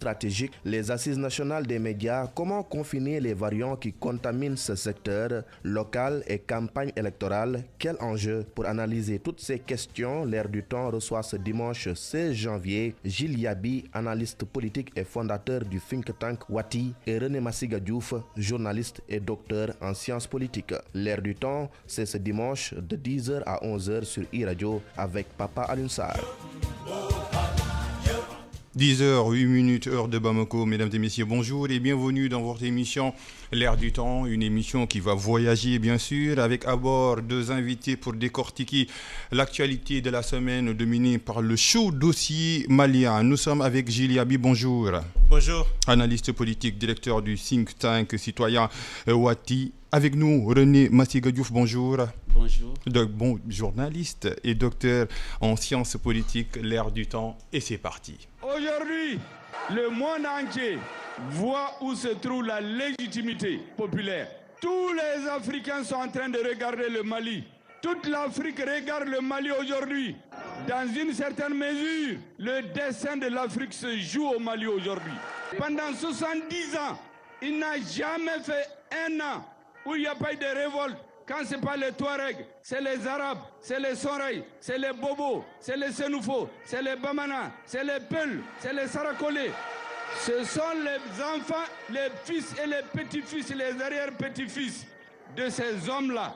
stratégique, les assises nationales des médias, comment confiner les variants qui contaminent ce secteur local et campagne électorale, quel enjeu? Pour analyser toutes ces questions, l'Air du Temps reçoit ce dimanche 16 janvier Gilles Yabi, analyste politique et fondateur du think tank Wati, et René Massiga Diouf, journaliste et docteur en sciences politiques. L'Air du Temps, c'est ce dimanche de 10h à 11h sur iRadio avec Papa Alioune Sarr. 10h, 8 minutes, heure de Bamako. Mesdames et messieurs, bonjour et bienvenue dans votre émission L'Air du Temps, une émission qui va voyager bien sûr, avec à bord deux invités pour décortiquer l'actualité de la semaine dominée par le chaud dossier malien. Nous sommes avec Gilles Yabi, bonjour. Bonjour. Analyste politique, directeur du think tank citoyen Wati. Avec nous, René Massiga Diouf, bonjour. Bonjour. Journaliste et docteur en sciences politiques, L'Air du Temps, et c'est parti. Aujourd'hui, le monde entier voit où se trouve la légitimité populaire. Tous les Africains sont en train de regarder le Mali. Toute l'Afrique regarde le Mali aujourd'hui. Dans une certaine mesure, le destin de l'Afrique se joue au Mali aujourd'hui. Pendant 70 ans, il n'a jamais fait un an où il n'y a pas eu de révolte. Quand ce n'est pas les Touaregs, c'est les Arabes, c'est les Soreilles, c'est les Bobos, c'est les Sénoufos, c'est les Bamana, c'est les Peuls, c'est les Sarakolés. Ce sont les enfants, les fils et les petits-fils, les arrière-petits-fils de ces hommes-là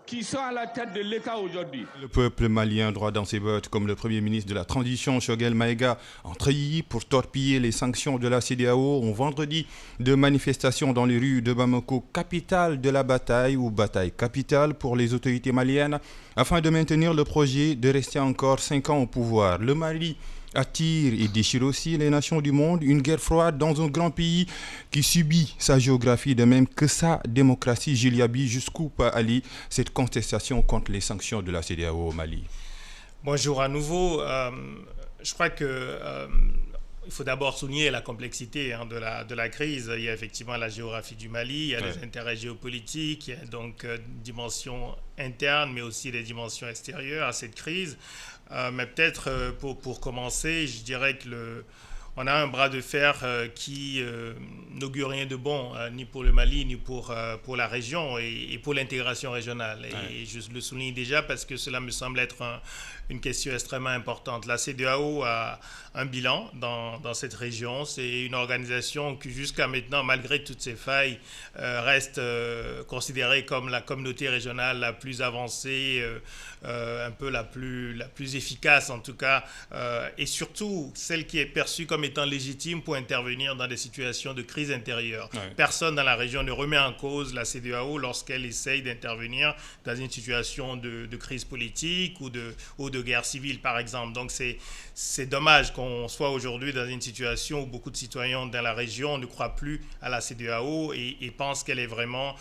qui sont à la tête de l'État aujourd'hui. Le peuple malien droit dans ses bottes, comme le Premier ministre de la Transition, Choguel Maïga, entreilli pour torpiller les sanctions de la CEDEAO en vendredi de manifestations dans les rues de Bamako, capitale de la bataille ou bataille capitale pour les autorités maliennes, afin de maintenir le projet de rester encore 5 ans au pouvoir. Le Mali attire et déchire aussi les nations du monde, une guerre froide dans un grand pays qui subit sa géographie de même que sa démocratie. Gilles Yabi, jusqu'où peut aller cette contestation contre les sanctions de la CEDEAO au Mali? Bonjour à nouveau. Je crois que il faut d'abord souligner la complexité de la crise. Il y a effectivement la géographie du Mali, il y a des intérêts géopolitiques, il y a donc une dimension interne, mais aussi des dimensions extérieures à cette crise. Mais peut-être pour commencer, je dirais que on a un bras de fer qui n'augure rien de bon, ni pour le Mali, ni pour la région et pour l'intégration régionale. Et je le souligne déjà parce que cela me semble être une question extrêmement importante. La CEDEAO a un bilan dans cette région. C'est une organisation qui, jusqu'à maintenant, malgré toutes ses failles, reste considérée comme la communauté régionale la plus avancée, un peu la plus efficace en tout cas, et surtout celle qui est perçue comme étant légitime pour intervenir dans des situations de crise intérieure. Personne dans la région ne remet en cause la CEDEAO lorsqu'elle essaye d'intervenir dans une situation de crise politique ou de guerre civile, par exemple. Donc c'est dommage qu'on soit aujourd'hui dans une situation où beaucoup de citoyens dans la région ne croient plus à la CEDEAO et pensent qu'elle est vraiment,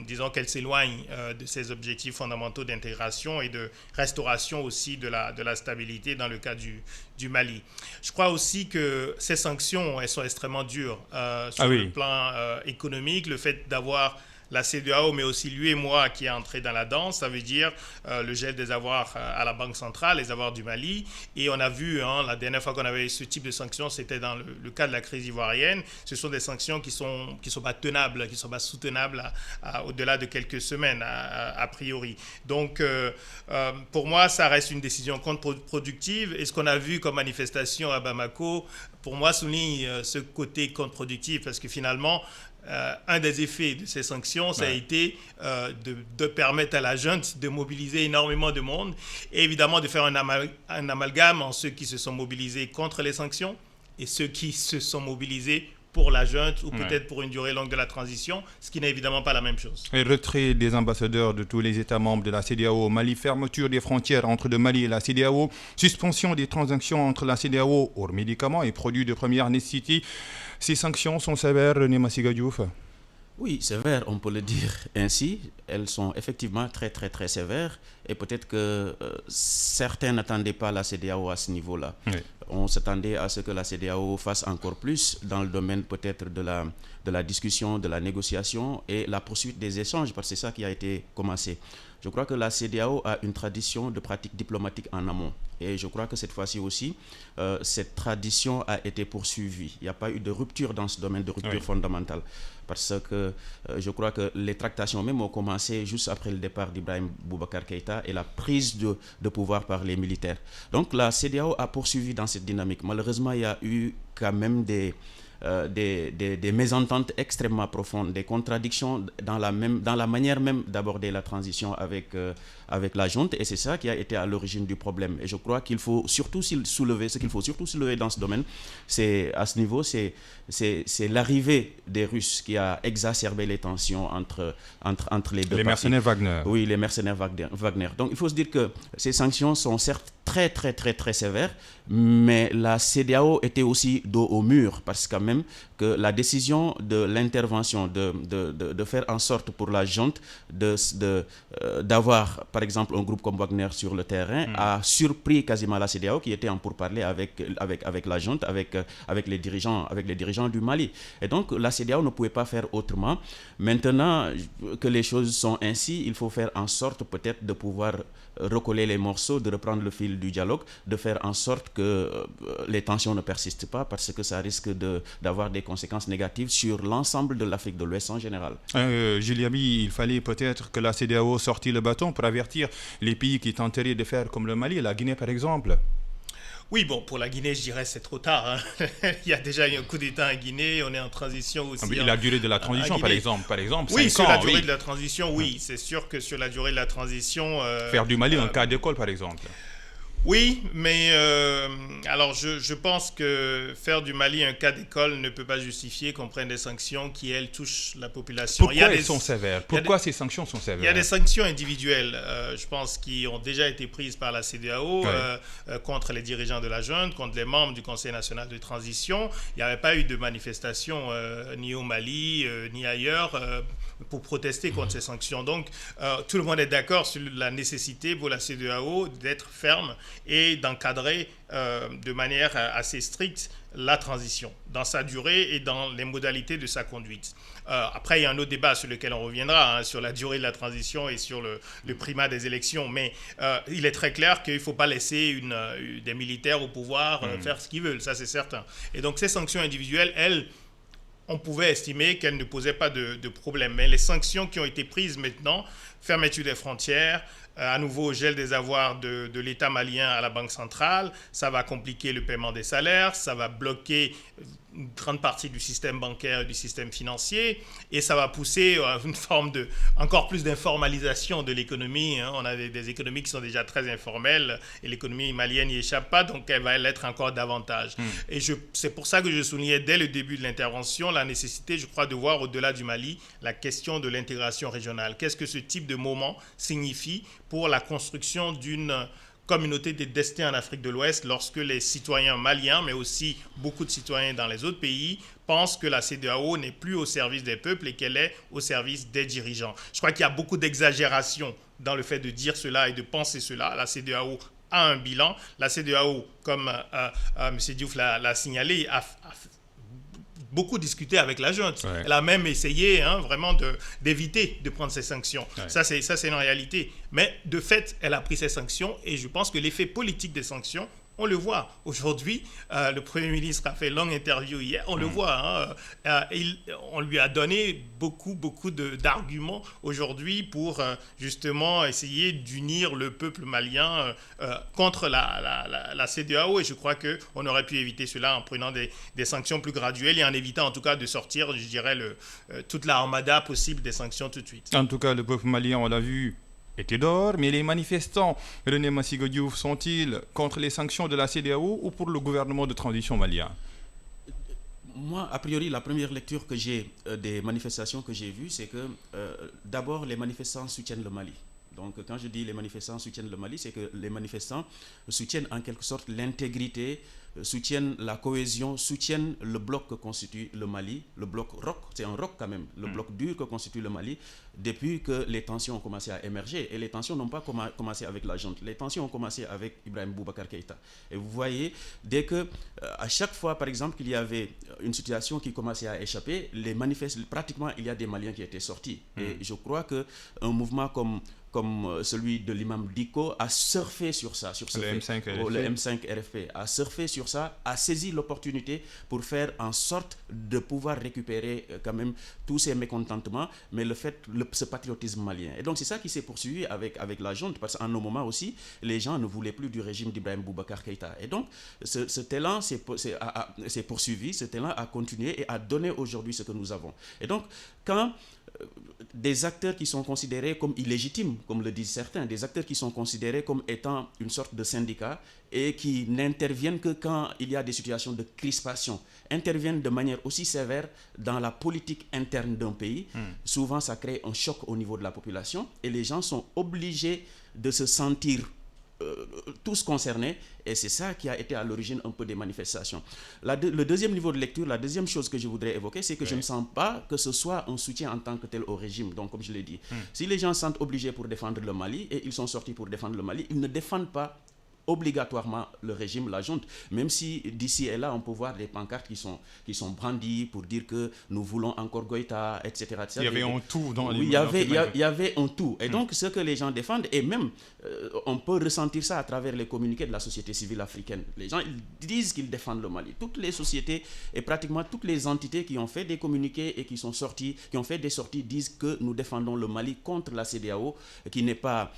disons qu'elle s'éloigne de ses objectifs fondamentaux d'intégration et de restauration aussi de la stabilité dans le cas du Mali. Je crois aussi que ces sanctions, elles sont extrêmement dures sur le plan économique. Le fait d'avoir la CEDEAO, mais aussi lui et moi qui est entré dans la danse, ça veut dire le gel des avoirs à la Banque centrale, les avoirs du Mali. Et on a vu, la dernière fois qu'on avait ce type de sanctions, c'était dans le cas de la crise ivoirienne. Ce sont des sanctions qui sont pas tenables, qui sont pas soutenables au-delà de quelques semaines, a priori. Donc, pour moi, ça reste une décision contre-productive. Et ce qu'on a vu comme manifestation à Bamako, pour moi, souligne ce côté contre-productif, parce que finalement, un des effets de ces sanctions, ça a été de permettre à la junte de mobiliser énormément de monde et évidemment de faire un amalgame en ceux qui se sont mobilisés contre les sanctions et ceux qui se sont mobilisés pour la junte ou peut-être pour une durée longue de la transition, ce qui n'est évidemment pas la même chose. Et retrait des ambassadeurs de tous les États membres de la CEDEAO au Mali, fermeture des frontières entre le Mali et la CEDEAO, suspension des transactions entre la CEDEAO hors médicaments et produits de première nécessité. Ces sanctions sont sévères, René Massiga Diouf? Oui, sévères, on peut le dire ainsi. Elles sont effectivement très, très, très sévères. Et peut-être que certains n'attendaient pas la CEDEAO à ce niveau-là. On s'attendait à ce que la CEDEAO fasse encore plus dans le domaine peut-être de la discussion, de la négociation et la poursuite des échanges, parce que c'est ça qui a été commencé. Je crois que la CEDEAO a une tradition de pratique diplomatique en amont. Et je crois que cette fois-ci aussi, cette tradition a été poursuivie. Il n'y a pas eu de rupture dans ce domaine, de rupture fondamentale. Parce que je crois que les tractations même ont commencé juste après le départ d'Ibrahim Boubacar Keïta et la prise de pouvoir par les militaires. Donc la CEDEAO a poursuivi dans cette dynamique. Malheureusement, il y a eu quand même des mésententes extrêmement profondes, des contradictions dans la manière même d'aborder la transition avec la junte, et c'est ça qui a été à l'origine du problème. Et je crois qu'il faut surtout soulever, ce qu'il faut surtout soulever dans ce domaine, c'est à ce niveau, c'est l'arrivée des Russes qui a exacerbé les tensions entre les deux parties. Les mercenaires Wagner. Oui, les mercenaires Wagner. Donc il faut se dire que ces sanctions sont certes très très très très sévères, mais la CEDEAO était aussi dos au mur, parce quand même que la décision de l'intervention, de faire en sorte pour la junte d'avoir par exemple un groupe comme Wagner sur le terrain a surpris quasiment la CEDEAO, qui était en pourparlers avec la junte, avec les dirigeants du Mali. Et donc la CEDEAO ne pouvait pas faire autrement. Maintenant que les choses sont ainsi, il faut faire en sorte peut-être de pouvoir recoller les morceaux, de reprendre le fil du dialogue, de faire en sorte que les tensions ne persistent pas, parce que ça risque d'avoir des conséquences négatives sur l'ensemble de l'Afrique de l'Ouest en général. Juliami, il fallait peut-être que la CEDEAO sortit le bâton pour avertir les pays qui tenteraient de faire comme le Mali, la Guinée par exemple. Oui, bon, pour la Guinée, je dirais c'est trop tard. Hein. Il y a déjà eu un coup d'État en Guinée, on est en transition aussi. La durée de la transition, par exemple. Oui, sur la durée de la transition, oui. C'est sûr que sur la durée de la transition... faire du Mali un cas d'école, par exemple. Oui, mais alors je pense que faire du Mali un cas d'école ne peut pas justifier qu'on prenne des sanctions qui, elles, touchent la population. Pourquoi elles sont sévères? Pourquoi ces sanctions sont sévères? Il y a des sanctions individuelles, je pense, qui ont déjà été prises par la CEDEAO contre les dirigeants de la junte, contre les membres du Conseil national de transition. Il n'y avait pas eu de manifestation ni au Mali, ni ailleurs pour protester contre ces sanctions. Donc, tout le monde est d'accord sur la nécessité pour la CEDEAO d'être ferme et d'encadrer de manière assez stricte la transition dans sa durée et dans les modalités de sa conduite. Après, il y a un autre débat sur lequel on reviendra, sur la durée de la transition et sur le primat des élections, mais il est très clair qu'il ne faut pas laisser des militaires au pouvoir faire ce qu'ils veulent, ça c'est certain. Et donc ces sanctions individuelles, elles, on pouvait estimer qu'elles ne posaient pas de problème. Mais les sanctions qui ont été prises maintenant, fermeture des frontières, à nouveau gel des avoirs de l'État malien à la Banque centrale, ça va compliquer le paiement des salaires, ça va bloquer une grande partie du système bancaire et du système financier, et ça va pousser une forme encore plus d'informalisation de l'économie. On a des économies qui sont déjà très informelles, et l'économie malienne n'y échappe pas, donc elle va l'être encore davantage. Et c'est pour ça que je soulignais dès le début de l'intervention la nécessité, je crois, de voir au-delà du Mali la question de l'intégration régionale. Qu'est-ce que ce type de moment signifie pour la construction d'une communauté des destins en Afrique de l'Ouest lorsque les citoyens maliens, mais aussi beaucoup de citoyens dans les autres pays, pensent que la CEDEAO n'est plus au service des peuples et qu'elle est au service des dirigeants. Je crois qu'il y a beaucoup d'exagération dans le fait de dire cela et de penser cela. La CEDEAO a un bilan. La CEDEAO, comme M. Diouf l'a signalé, a beaucoup discuté avec la junte. Elle a même essayé vraiment d'éviter de prendre ces sanctions. Ça, c'est une réalité. Mais de fait, elle a pris ces sanctions et je pense que l'effet politique des sanctions, on le voit. Aujourd'hui, le Premier ministre a fait une longue interview hier, on le voit. On lui a donné beaucoup d'arguments aujourd'hui pour justement essayer d'unir le peuple malien contre la CEDEAO, et je crois qu'on aurait pu éviter cela en prenant des sanctions plus graduelles et en évitant en tout cas de sortir, je dirais, toute l'armada possible des sanctions tout de suite. En tout cas, le peuple malien, on l'a vu, était dehors, mais les manifestants, René Massigo Diouf, sont-ils contre les sanctions de la CEDEAO ou pour le gouvernement de transition malien? Moi, a priori, la première lecture que j'ai des manifestations que j'ai vues, c'est que d'abord, les manifestants soutiennent le Mali. Donc quand je dis les manifestants soutiennent le Mali, c'est que les manifestants soutiennent en quelque sorte l'intégrité, soutiennent la cohésion, soutiennent le bloc que constitue le Mali, le bloc ROC, c'est un ROC quand même, le bloc dur que constitue le Mali, depuis que les tensions ont commencé à émerger. Et les tensions n'ont pas commencé avec la junte, les tensions ont commencé avec Ibrahim Boubacar Keïta. Et vous voyez, dès que, à chaque fois par exemple qu'il y avait une situation qui commençait à échapper, les manifestants, pratiquement il y a des Maliens qui étaient sortis. Et je crois qu'un mouvement comme celui de l'imam Diko a surfé sur ça, sur ce le fait. M5 RFP. Le M5 RFP a surfé sur ça, a saisi l'opportunité pour faire en sorte de pouvoir récupérer quand même tous ces mécontentements, mais ce patriotisme malien. Et donc c'est ça qui s'est poursuivi avec la junte, parce qu'en un moment aussi, les gens ne voulaient plus du régime d'Ibrahim Boubacar Keïta. Et donc cet élan s'est poursuivi, cet élan a continué et a donné aujourd'hui ce que nous avons. Et donc quand des acteurs qui sont considérés comme illégitimes, comme le disent certains, des acteurs qui sont considérés comme étant une sorte de syndicat et qui n'interviennent que quand il y a des situations de crispation, interviennent de manière aussi sévère dans la politique interne d'un pays. Souvent, ça crée un choc au niveau de la population et les gens sont obligés de se sentir tous concernés, et c'est ça qui a été à l'origine un peu des manifestations. Le deuxième niveau de lecture, la deuxième chose que je voudrais évoquer, c'est que je ne sens pas que ce soit un soutien en tant que tel au régime. Donc comme je l'ai dit, si les gens se sentent obligés pour défendre le Mali, et ils sont sortis pour défendre le Mali, ils ne défendent pas obligatoirement le régime, la junte, même si d'ici et là on peut voir des pancartes qui sont brandies pour dire que nous voulons encore Goïta, etc. Il y avait un tout dans les... Oui, il y avait un tout. Et donc ce que les gens défendent, et même on peut ressentir ça à travers les communiqués de la société civile africaine. Les gens ils disent qu'ils défendent le Mali. Toutes les sociétés et pratiquement toutes les entités qui ont fait des communiqués et qui ont fait des sorties disent que nous défendons le Mali contre la CEDEAO, qui n'est pas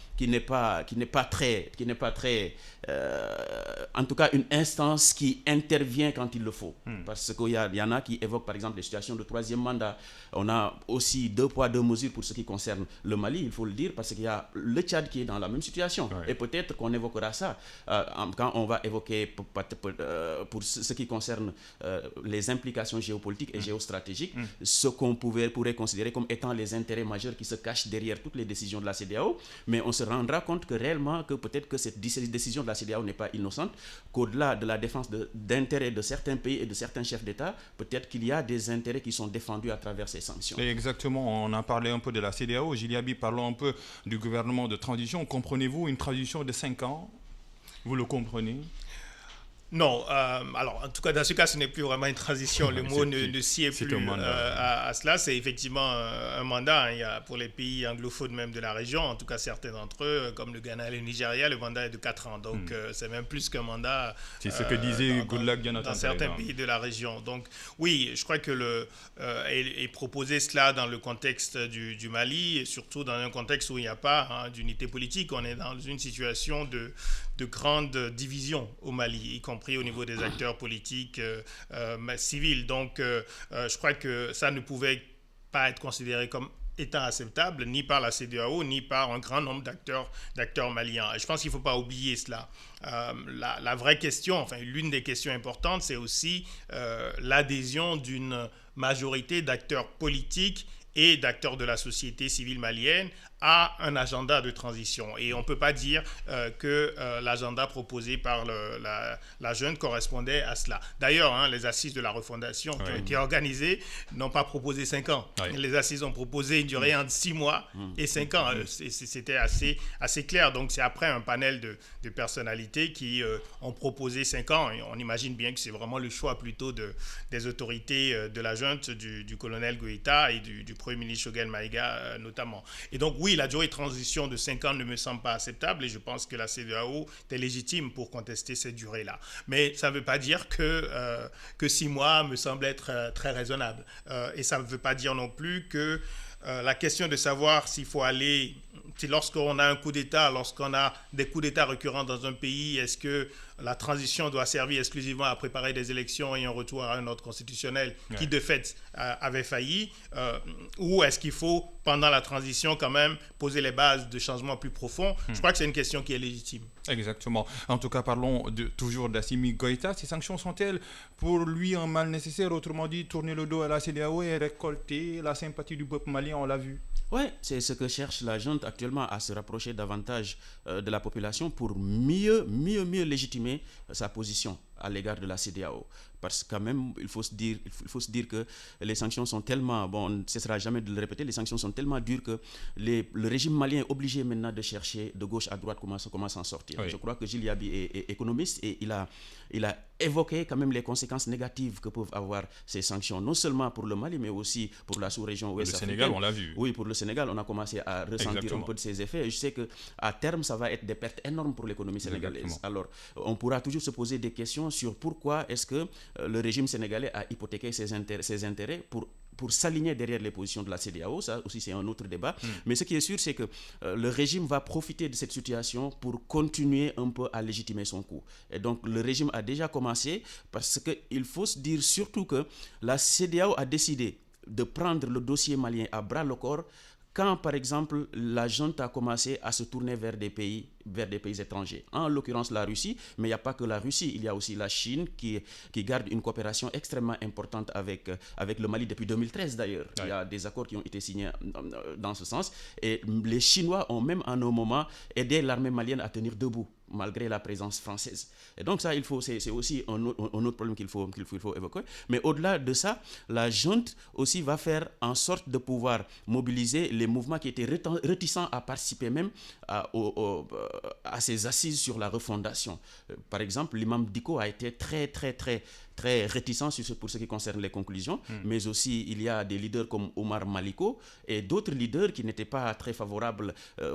très en tout cas une instance qui intervient quand il le faut. Parce qu'il y en a qui évoquent par exemple les situations de troisième mandat. On a aussi 2 poids 2 mesures pour ce qui concerne le Mali, il faut le dire, parce qu'il y a le Tchad qui est dans la même situation. Ouais. Et peut-être qu'on évoquera ça quand on va évoquer pour ce qui concerne les implications géopolitiques et géostratégiques, ce qu'on pourrait considérer comme étant les intérêts majeurs qui se cachent derrière toutes les décisions de la CEDEAO. Mais on se rendra compte que réellement, que peut-être que cette décision de la CEDEAO n'est pas innocente, qu'au-delà de la défense d'intérêts de certains pays et de certains chefs d'État, peut-être qu'il y a des intérêts qui sont défendus à travers ces sanctions. Et exactement, on a parlé un peu de la CEDEAO. Giliaby, parlons un peu du gouvernement de transition. Comprenez-vous une transition de 5 ans? Vous le comprenez? Non, alors en tout cas dans ce cas ce n'est plus vraiment une transition, le mot ne sied plus à cela, c'est effectivement un mandat, il y a pour les pays anglophones même de la région, en tout cas certains d'entre eux comme le Ghana et le Nigeria, le mandat est de 4 ans, donc c'est même plus qu'un mandat. C'est ce que disait Goodluck Jonathan dans certains pays de la région, donc oui, je crois que et proposer cela dans le contexte du Mali, et surtout dans un contexte où il n'y a pas d'unité politique, on est dans une situation de grande division au Mali, y compris au niveau des acteurs politiques civils. Donc, je crois que ça ne pouvait pas être considéré comme étant acceptable, ni par la CEDEAO, ni par un grand nombre d'acteurs maliens. Et je pense qu'il ne faut pas oublier cela. La vraie question, enfin, l'une des questions importantes, c'est aussi l'adhésion d'une majorité d'acteurs politiques et d'acteurs de la société civile malienne à un agenda de transition. Et on ne peut pas dire que l'agenda proposé par la junte correspondait à cela. D'ailleurs, les assises de la refondation qui ont été organisées n'ont pas proposé 5 ans. Les assises ont proposé une durée entre 6 mois et 5 ans. C'était assez clair. Donc c'est après un panel de personnalités qui ont proposé 5 ans. Et on imagine bien que c'est vraiment le choix plutôt des autorités de la junte, du colonel Goïta et du Premier ministre Choguel Maïga notamment. Et donc oui, la durée de transition de 5 ans ne me semble pas acceptable et je pense que la CEDEAO est légitime pour contester cette durée-là. Mais ça ne veut pas dire que 6 mois me semble être très raisonnable. Et ça ne veut pas dire non plus que la question de savoir s'il faut aller... C'est lorsqu'on a un coup d'État, lorsqu'on a des coups d'État récurrents dans un pays, est-ce que la transition doit servir exclusivement à préparer des élections et un retour à un ordre constitutionnel qui, de fait, avait failli ou est-ce qu'il faut, pendant la transition, quand même, poser les bases de changements plus profonds? Je crois que c'est une question qui est légitime. Exactement. En tout cas, parlons toujours d'Assimi Goïta. Ces sanctions sont-elles pour lui un mal nécessaire? Autrement dit, tourner le dos à la CEDEAO et récolter la sympathie du peuple malien, on l'a vu. Oui, c'est ce que cherche la junte actuellement. éventuellement à se rapprocher davantage de la population pour mieux légitimer sa position à l'égard de la CEDEAO. Parce que quand même, il faut se dire que les sanctions sont tellement, bon, on ne cessera jamais de le répéter, les sanctions sont tellement dures que le régime malien est obligé maintenant de chercher de gauche à droite comment s'en sortir. Oui. Je crois que Gilles Yaby est économiste et il a évoqué quand même les conséquences négatives que peuvent avoir ces sanctions, non seulement pour le Mali, mais aussi pour la sous-région ouest africaine. Le Sénégal, on l'a vu. Oui, pour le Sénégal, on a commencé à ressentir un peu de ces effets. Et je sais qu'à terme, ça va être des pertes énormes pour l'économie sénégalaise. Exactement. Alors, on pourra toujours se poser des questions sur pourquoi est-ce que le régime sénégalais a hypothéqué ses intérêts pour s'aligner derrière les positions de la CEDEAO. Ça aussi, c'est un autre débat. Mais ce qui est sûr, c'est que le régime va profiter de cette situation pour continuer un peu à légitimer son coup. Et donc, le régime a déjà commencé parce qu'il faut se dire surtout que la CEDEAO a décidé de prendre le dossier malien à bras le corps quand, par exemple, la junte a commencé à se tourner vers des pays étrangers. En l'occurrence, la Russie, mais il n'y a pas que la Russie, il y a aussi la Chine qui garde une coopération extrêmement importante avec le Mali depuis 2013 d'ailleurs. Ouais. Il y a des accords qui ont été signés dans ce sens. Et les Chinois ont même, en un moment, aidé l'armée malienne à tenir debout, malgré la présence française. Et donc ça, c'est aussi un autre problème qu'il faut évoquer. Mais au-delà de ça, la junte aussi va faire en sorte de pouvoir mobiliser les mouvements qui étaient réticents à participer même à ces assises sur la refondation. Par exemple, l'imam Diko a été très réticent pour ce qui concerne les conclusions, mais aussi il y a des leaders comme Omar Maliko et d'autres leaders qui n'étaient pas très favorables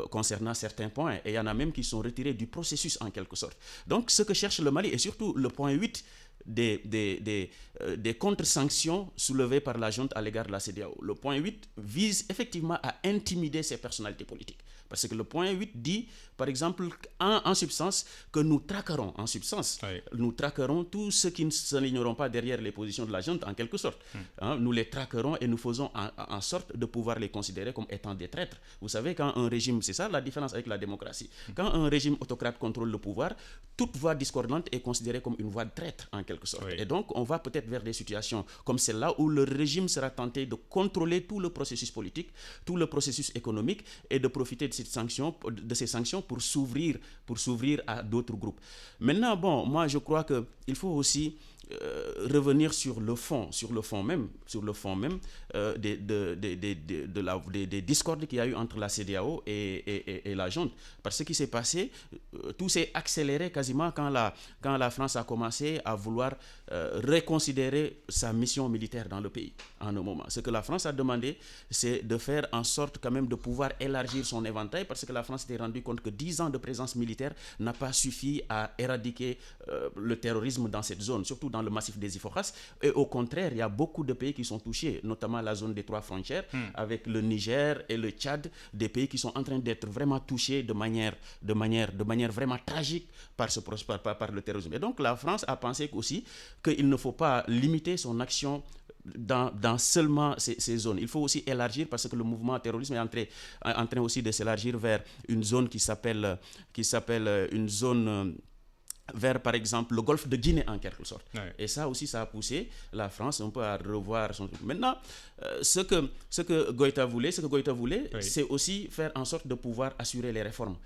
concernant certains points. Et il y en a même qui sont retirés du processus en quelque sorte. Donc ce que cherche le Mali, et surtout le point 8 des contre-sanctions soulevées par la junte à l'égard de la CEDEAO. Le point 8 vise effectivement à intimider ces personnalités politiques. Parce que le point 8 dit, par exemple, en substance, que nous traquerons, nous traquerons tous ceux qui ne s'aligneront pas derrière les positions de la junte, en quelque sorte. Nous les traquerons et nous faisons en sorte de pouvoir les considérer comme étant des traîtres. Vous savez, quand un régime, c'est ça la différence avec la démocratie, quand un régime autocrate contrôle le pouvoir, toute voix discordante est considérée comme une voix de traître, en quelque sorte. Oui. Et donc, on va peut-être vers des situations comme celle-là où le régime sera tenté de contrôler tout le processus politique, tout le processus économique et de profiter de ces sanctions pour s'ouvrir à d'autres groupes. Maintenant, bon, moi je crois qu'il faut aussi revenir sur le fond même des discordes qu'il y a eu entre la CEDEAO et la junte. Parce que ce qui s'est passé, tout s'est accéléré quasiment quand la France a commencé à vouloir reconsidérer sa mission militaire dans le pays en un moment. Ce que la France a demandé, c'est de faire en sorte quand même de pouvoir élargir son éventail, parce que la France s'était rendue compte que 10 ans de présence militaire n'a pas suffi à éradiquer le terrorisme dans cette zone, surtout dans le massif des Iforas. Et au contraire, il y a beaucoup de pays qui sont touchés, notamment la zone des 3 frontières, avec le Niger et le Tchad, des pays qui sont en train d'être vraiment touchés de manière vraiment tragique par le terrorisme. Et donc la France a pensé aussi qu'il ne faut pas limiter son action dans seulement ces zones. Il faut aussi élargir, parce que le mouvement terrorisme est en train aussi de s'élargir vers une zone qui s'appelle une zone vers, par exemple, le golfe de Guinée, en quelque sorte. Ouais. Et ça aussi, ça a poussé la France un peu à revoir son... Maintenant, ce que Goïta voulait, oui, c'est aussi faire en sorte de pouvoir assurer les réformes.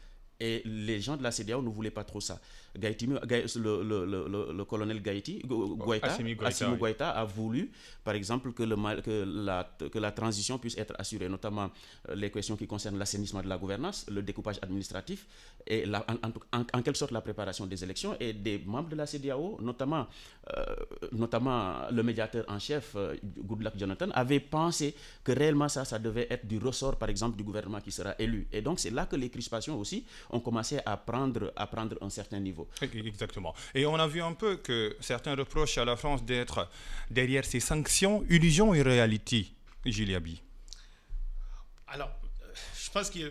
Et les gens de la CEDEAO ne voulaient pas trop ça. Le colonel Assimi Goïta a voulu, par exemple, que la transition puisse être assurée, notamment les questions qui concernent l'assainissement de la gouvernance, le découpage administratif et en quelque sorte la préparation des élections. Et des membres de la CEDEAO, notamment le médiateur en chef, Goodluck Jonathan, avait pensé que réellement ça devait être du ressort, par exemple, du gouvernement qui sera élu. Et donc c'est là que les crispations aussi ont commencé à prendre un certain niveau. Exactement. Et on a vu un peu que certains reprochent à la France d'être derrière ces sanctions, illusion et réalité. Gilles Yaby. Alors, je pense que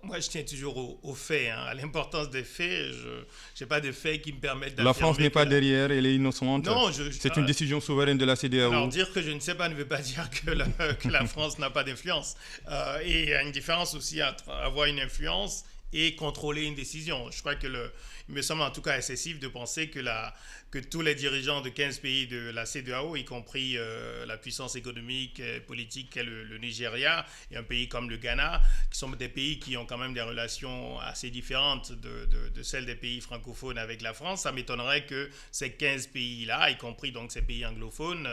moi, je tiens toujours aux faits, à l'importance des faits. Je n'ai pas de faits qui me permettent d'affirmer... La France n'est pas derrière, elle est innocente. Non, c'est une décision souveraine de la CEDEAO. Alors, dire que je ne sais pas ne veut pas dire que la France n'a pas d'influence. Et il y a une différence aussi entre avoir une influence et contrôler une décision. Je crois que il me semble en tout cas excessif de penser que tous les dirigeants de 15 pays de la CEDEAO, y compris la puissance économique et politique qu'est le Nigeria et un pays comme le Ghana, qui sont des pays qui ont quand même des relations assez différentes de celles des pays francophones avec la France, ça m'étonnerait que ces 15 pays-là, y compris donc ces pays anglophones,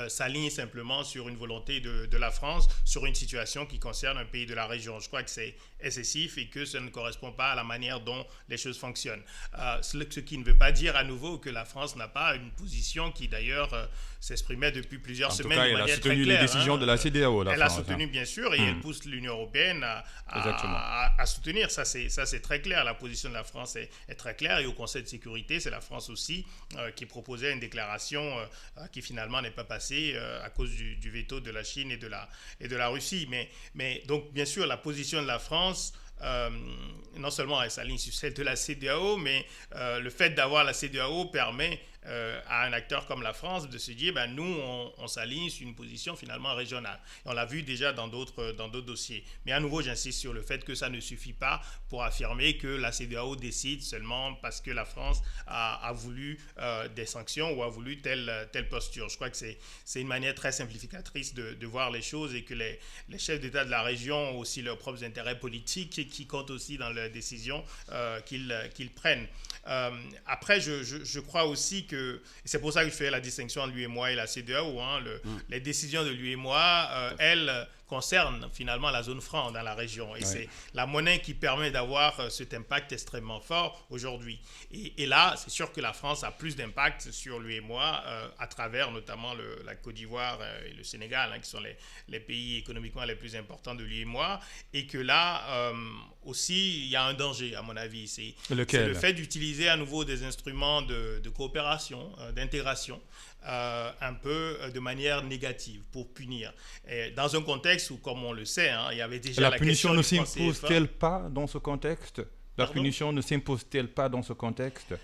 s'alignent simplement sur une volonté de la France, sur une situation qui concerne un pays de la région. Je crois que c'est excessif et que ça ne correspond pas à la manière dont les choses fonctionnent. Ce qui ne veut pas dire à nouveau que la France n'a pas une position qui d'ailleurs s'exprimait depuis plusieurs semaines de manière très claire. Elle a soutenu les décisions de la CEDEAO. Elle a soutenu bien sûr et elle pousse l'Union européenne à soutenir. Ça c'est très clair. La position de la France est très claire et au Conseil de sécurité, c'est la France aussi qui proposait une déclaration qui finalement n'est pas passée à cause du veto de la Chine et de la Russie. Mais donc bien sûr la position de la France, non seulement elle s'aligne sur celle de la CEDEAO, mais le fait d'avoir la CEDEAO permet à un acteur comme la France de se dire nous on s'aligne sur une position finalement régionale. Et on l'a vu déjà dans d'autres dossiers. Mais à nouveau j'insiste sur le fait que ça ne suffit pas pour affirmer que la CEDEAO décide seulement parce que la France a voulu des sanctions ou a voulu telle posture. Je crois que c'est une manière très simplificatrice de voir les choses et que les chefs d'État de la région ont aussi leurs propres intérêts politiques qui comptent aussi dans leurs décisions qu'ils prennent. Après, je crois aussi que, et c'est pour ça que je fais la distinction entre l'UEMOA et la CEDEAO, les décisions de l'UEMOA, elles concernent finalement la zone franc dans la région. Et c'est la monnaie qui permet d'avoir cet impact extrêmement fort aujourd'hui. Et là, c'est sûr que la France a plus d'impact sur l'UEMOA à travers notamment la Côte d'Ivoire et le Sénégal, qui sont les pays économiquement les plus importants de l'UEMOA. Et que là, aussi, il y a un danger, à mon avis. C'est le fait d'utiliser à nouveau des instruments de coopération, d'intégration, un peu de manière négative pour punir. Et dans un contexte où, comme on le sait, il y avait déjà la punition ne question s'impose-t-elle pas dans ce contexte ? La punition ne s'impose-t-elle pas dans ce contexte ?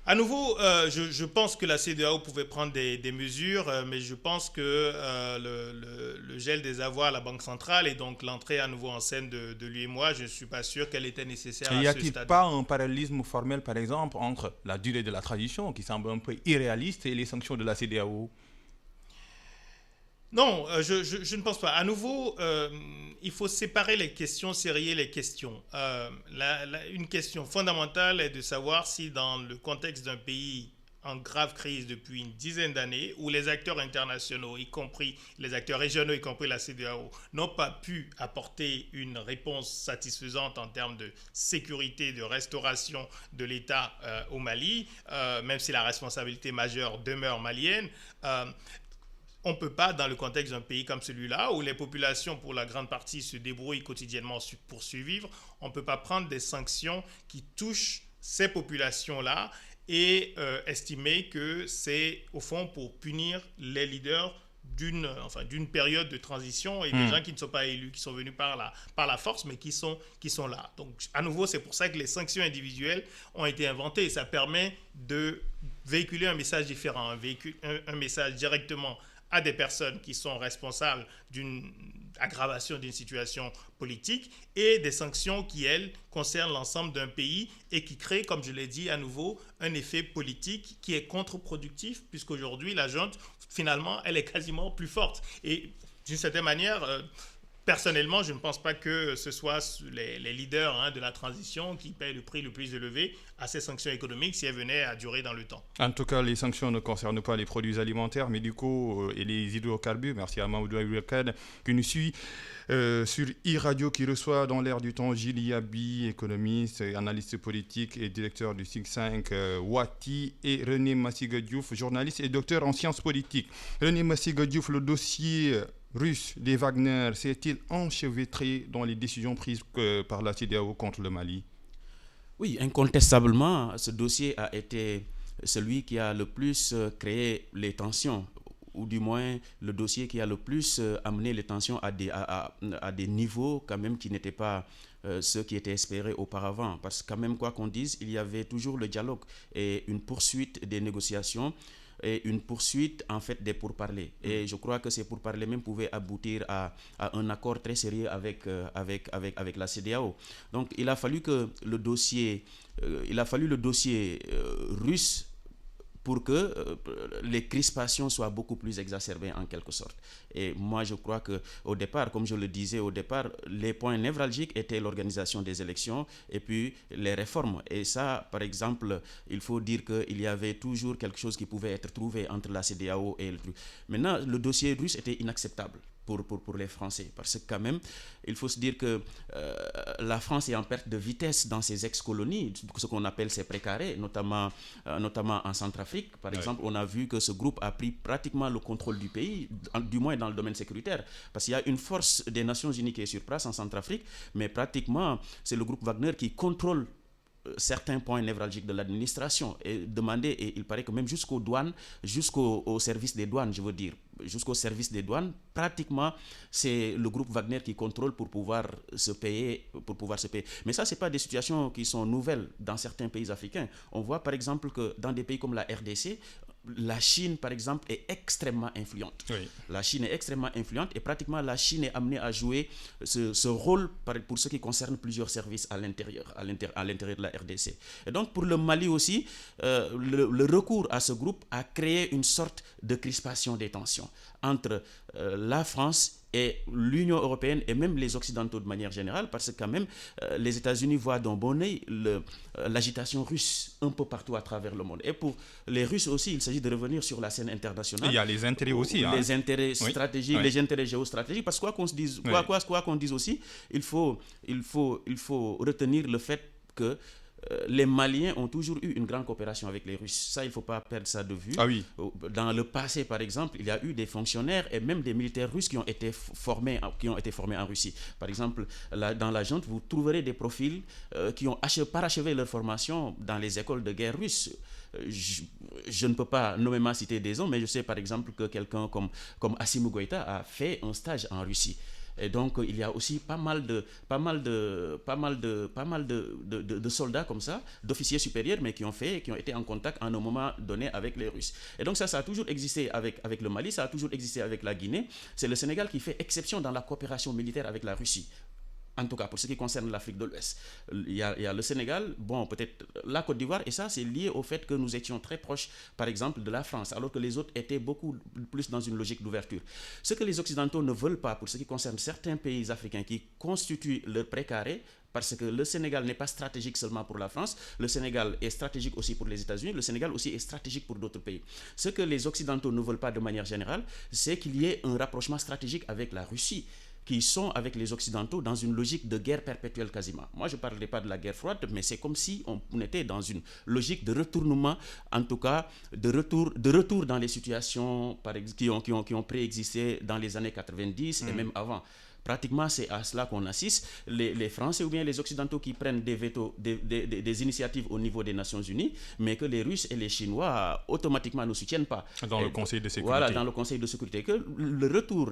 À nouveau, je pense que la CEDEAO pouvait prendre des mesures, mais je pense que le gel des avoirs à la Banque centrale et donc l'entrée à nouveau en scène de l'UEMOA, je ne suis pas sûr qu'elle était nécessaire à ce stade. Y a-t-il pas un parallélisme formel, par exemple, entre la durée de la transition, qui semble un peu irréaliste, et les sanctions de la CEDEAO ? Non, je ne pense pas. À nouveau, il faut séparer les questions, serrer les questions. Une question fondamentale est de savoir si dans le contexte d'un pays en grave crise depuis une dizaine d'années, où les acteurs internationaux, y compris les acteurs régionaux, y compris la CEDEAO, n'ont pas pu apporter une réponse satisfaisante en termes de sécurité, de restauration de l'État au Mali, même si la responsabilité majeure demeure malienne. On ne peut pas, dans le contexte d'un pays comme celui-là, où les populations, pour la grande partie, se débrouillent quotidiennement pour survivre, on ne peut pas prendre des sanctions qui touchent ces populations-là et estimer que c'est, au fond, pour punir les leaders d'une période de transition et des gens qui ne sont pas élus, qui sont venus par la force, mais qui sont là. Donc, à nouveau, c'est pour ça que les sanctions individuelles ont été inventées. Ça permet de véhiculer un message différent, un message directement à des personnes qui sont responsables d'une aggravation d'une situation politique et des sanctions qui, elles, concernent l'ensemble d'un pays et qui créent, comme je l'ai dit à nouveau, un effet politique qui est contre-productif puisqu'aujourd'hui, la junte, finalement, elle est quasiment plus forte. Et d'une certaine manière, personnellement, je ne pense pas que ce soit les leaders de la transition qui paient le prix le plus élevé à ces sanctions économiques si elles venaient à durer dans le temps. En tout cas, les sanctions ne concernent pas les produits alimentaires, médicaux et les hydrocarbures. Merci à Mamoudou Abouakad qui nous suit sur e-radio, qui reçoit dans l'air du temps Gilles Yabi, économiste, analyste politique et directeur du think tank Wati, et René Massiga Diouf, journaliste et docteur en sciences politiques. René Massiga Diouf, le dossier russe des Wagner s'est-il enchevêtré dans les décisions prises par la CEDEAO contre le Mali ? Oui, incontestablement, ce dossier a été celui qui a le plus créé les tensions, ou du moins le dossier qui a le plus amené les tensions à des niveaux quand même qui n'étaient pas ceux qui étaient espérés auparavant. Parce que quand même, quoi qu'on dise, il y avait toujours le dialogue et une poursuite des négociations et une poursuite en fait des pourparlers. Et je crois que ces pourparlers même pouvaient aboutir à un accord très sérieux avec la CEDEAO. Donc il a fallu que le dossier russe pour que les crispations soient beaucoup plus exacerbées en quelque sorte. Et moi, je crois qu'au départ, comme je le disais au départ, les points névralgiques étaient l'organisation des élections et puis les réformes. Et ça, par exemple, il faut dire qu'il y avait toujours quelque chose qui pouvait être trouvé entre la CEDEAO et le truc. Maintenant, le dossier russe était inacceptable pour les Français. Parce que quand même, il faut se dire que la France est en perte de vitesse dans ses ex-colonies, ce qu'on appelle ses précarés, notamment en Centrafrique. Par exemple, on a vu que ce groupe a pris pratiquement le contrôle du pays, du moins dans le domaine sécuritaire. Parce qu'il y a une force des Nations Unies qui est sur place en Centrafrique, mais pratiquement, c'est le groupe Wagner qui contrôle certains points névralgiques de l'administration et demander, et il paraît que même jusqu'aux douanes, jusqu'au service des douanes, je veux dire, jusqu'au service des douanes, pratiquement c'est le groupe Wagner qui contrôle pour pouvoir se payer. Mais ça, c'est pas des situations qui sont nouvelles dans certains pays africains. On voit par exemple que dans des pays comme la RDC, la Chine, par exemple, est extrêmement influente. Oui. La Chine est extrêmement influente et pratiquement la Chine est amenée à jouer ce rôle pour ce qui concerne plusieurs services à l'intérieur de la RDC. Et donc, pour le Mali aussi, le recours à ce groupe a créé une sorte de crispation des tensions entre la France et l'Union européenne et même les Occidentaux de manière générale, parce que quand même, les États-Unis voient d'un bon œil l'agitation russe un peu partout à travers le monde. Et pour les Russes aussi, il s'agit de revenir sur la scène internationale. Il y a les intérêts aussi. Les intérêts stratégiques, les intérêts géostratégiques, parce que quoi qu'on dise aussi, il faut retenir le fait que les Maliens ont toujours eu une grande coopération avec les Russes. Ça, il ne faut pas perdre ça de vue. Ah oui. Dans le passé, par exemple, il y a eu des fonctionnaires et même des militaires russes qui ont été formés en Russie. Par exemple, dans la junte, vous trouverez des profils qui ont parachevé leur formation dans les écoles de guerre russes. Je ne peux pas nommément citer des noms, mais je sais par exemple que quelqu'un comme Assimi Goïta a fait un stage en Russie. Et donc, il y a aussi pas mal de soldats comme ça, d'officiers supérieurs, mais qui ont été en contact à un moment donné avec les Russes. Et donc ça a toujours existé avec le Mali, ça a toujours existé avec la Guinée. C'est le Sénégal qui fait exception dans la coopération militaire avec la Russie. En tout cas, pour ce qui concerne l'Afrique de l'Ouest. Il y a le Sénégal, peut-être la Côte d'Ivoire, et ça, c'est lié au fait que nous étions très proches, par exemple, de la France, alors que les autres étaient beaucoup plus dans une logique d'ouverture. Ce que les Occidentaux ne veulent pas, pour ce qui concerne certains pays africains qui constituent leur précaré, parce que le Sénégal n'est pas stratégique seulement pour la France, le Sénégal est stratégique aussi pour les États-Unis, le Sénégal aussi est stratégique pour d'autres pays. Ce que les Occidentaux ne veulent pas de manière générale, c'est qu'il y ait un rapprochement stratégique avec la Russie, qui sont avec les Occidentaux dans une logique de guerre perpétuelle quasiment. Moi, je ne parlais pas de la guerre froide, mais c'est comme si on était dans une logique de retournement, en tout cas de retour dans les situations qui ont préexisté dans les années 90 et même avant. Pratiquement, c'est à cela qu'on assiste. Les Français ou bien les Occidentaux qui prennent des vétos, des initiatives au niveau des Nations Unies, mais que les Russes et les Chinois automatiquement ne soutiennent pas. Dans le Conseil de sécurité. Voilà, dans le Conseil de sécurité. Que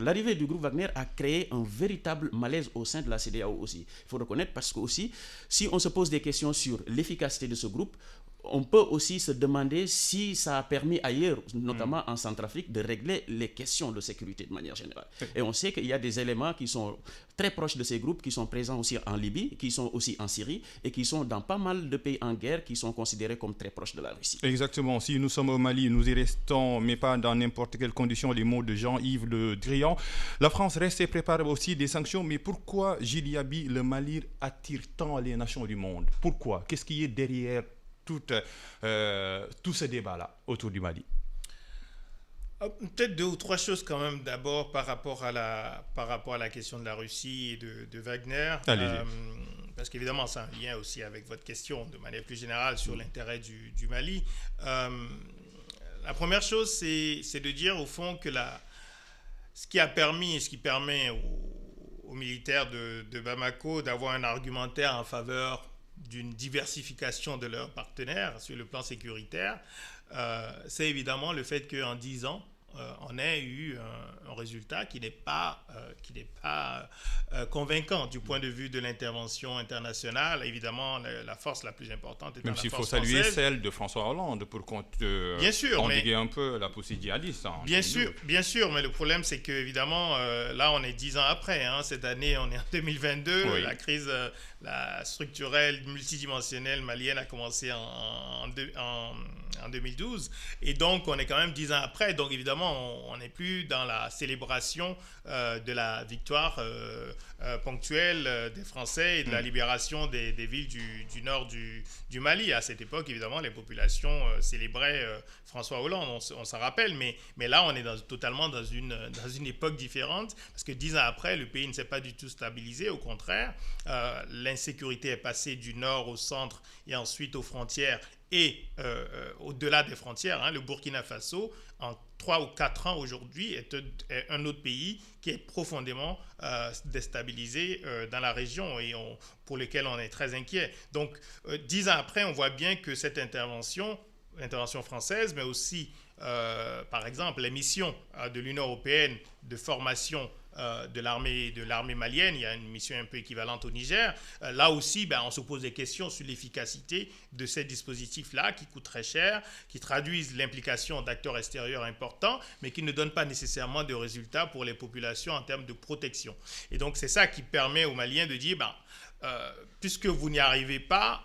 l'arrivée du groupe Wagner a créé un véritable malaise au sein de la CEDEAO aussi. Il faut reconnaître parce que aussi, si on se pose des questions sur l'efficacité de ce groupe, on peut aussi se demander si ça a permis ailleurs, notamment en Centrafrique, de régler les questions de sécurité de manière générale. Et on sait qu'il y a des éléments qui sont très proches de ces groupes, qui sont présents aussi en Libye, qui sont aussi en Syrie, et qui sont dans pas mal de pays en guerre, qui sont considérés comme très proches de la Russie. Exactement. Si nous sommes au Mali, nous y restons, mais pas dans n'importe quelle condition, les mots de Jean-Yves Le Drian. La France reste et prépare aussi des sanctions, mais pourquoi, Gilles Yaby, le Mali attire tant les nations du monde? Pourquoi? Qu'est-ce qui est derrière tout ce débat-là autour du Mali? Peut-être deux ou trois choses quand même. D'abord, par rapport à la question de la Russie et de Wagner. Parce qu'évidemment, c'est un lien aussi avec votre question, de manière plus générale, sur l'intérêt du Mali. La première chose, c'est de dire, au fond, que ce qui a permis et ce qui permet aux militaires de Bamako d'avoir un argumentaire en faveur d'une diversification de leurs partenaires sur le plan sécuritaire, c'est évidemment le fait qu'en 10 ans, on ait eu un résultat qui n'est pas convaincant du point de vue de l'intervention internationale. Évidemment, la force la plus importante est même la s'il force faut saluer française. celle de François Hollande pour bien sûr, endiguer un peu la poussée djihadiste. Bien sûr, mais le problème c'est que évidemment là on est 10 ans après. Cette année on est en 2022. Oui. La crise la structurelle multidimensionnelle malienne a commencé en 2012 et donc on est quand même 10 ans après. Donc évidemment on n'est plus dans la célébration de la victoire ponctuelle des Français et de la libération des villes du nord du Mali. À cette époque, évidemment, les populations célébraient François Hollande, on s'en rappelle, mais là, on est totalement dans une époque différente, parce que 10 ans après, le pays ne s'est pas du tout stabilisé, au contraire. L'insécurité est passée du nord au centre et ensuite aux frontières et au-delà des frontières. Le Burkina Faso, en 3 ou 4 ans aujourd'hui, est un autre pays qui est profondément déstabilisé dans la région et pour lequel on est très inquiet. Donc, 10 ans après, on voit bien que cette intervention française, mais aussi, par exemple, les missions de l'Union européenne de formation de l'armée malienne, il y a une mission un peu équivalente au Niger. Là aussi, on se pose des questions sur l'efficacité de ces dispositifs-là qui coûtent très cher, qui traduisent l'implication d'acteurs extérieurs importants, mais qui ne donnent pas nécessairement de résultats pour les populations en termes de protection. Et donc, c'est ça qui permet aux Maliens de dire, puisque vous n'y arrivez pas,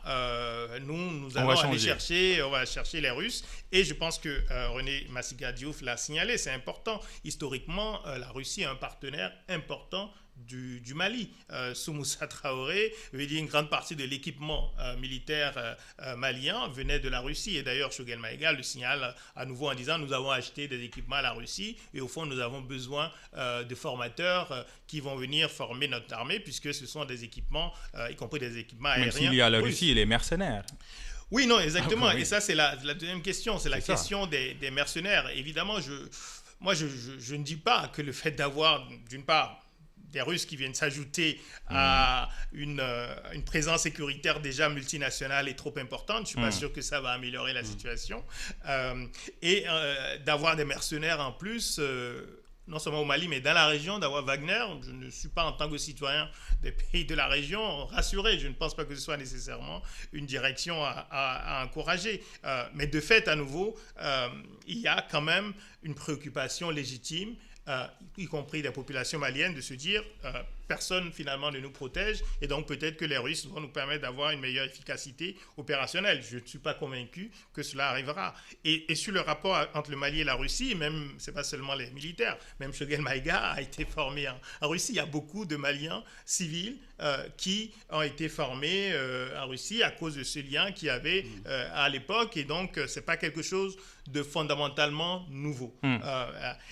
nous allons aller chercher les Russes. Et je pense que René Massiga Diouf l'a signalé, c'est important. Historiquement, la Russie est un partenaire important du Mali. Sous Moussa Traoré, une grande partie de l'équipement militaire malien venait de la Russie. Et d'ailleurs, Choguel Maïga le signale à nouveau en disant nous avons acheté des équipements à la Russie et au fond, nous avons besoin de formateurs qui vont venir former notre armée puisque ce sont des équipements, y compris des équipements aériens. Même s'il y a la Russie et les mercenaires. Oui, non, exactement. Et ça, c'est la deuxième question. C'est la question des mercenaires. Évidemment, je ne dis pas que le fait d'avoir, d'une part, des Russes qui viennent s'ajouter à une présence sécuritaire déjà multinationale est trop importante. Je ne suis pas sûr que ça va améliorer la situation. Et d'avoir des mercenaires en plus, non seulement au Mali, mais dans la région, d'avoir Wagner, je ne suis pas en tant que citoyen des pays de la région rassuré. Je ne pense pas que ce soit nécessairement une direction à encourager. Mais de fait, à nouveau, il y a quand même une préoccupation légitime, y compris des populations maliennes, de se dire personne finalement ne nous protège et donc peut-être que les Russes vont nous permettre d'avoir une meilleure efficacité opérationnelle. Je ne suis pas convaincu que cela arrivera. Et sur le rapport entre le Mali et la Russie, même, ce n'est pas seulement les militaires, même Choguel Maïga a été formé en Russie. Il y a beaucoup de Maliens civils qui ont été formés en Russie à cause de ce lien qu'il y avait à l'époque et donc ce n'est pas quelque chose de fondamentalement nouveau.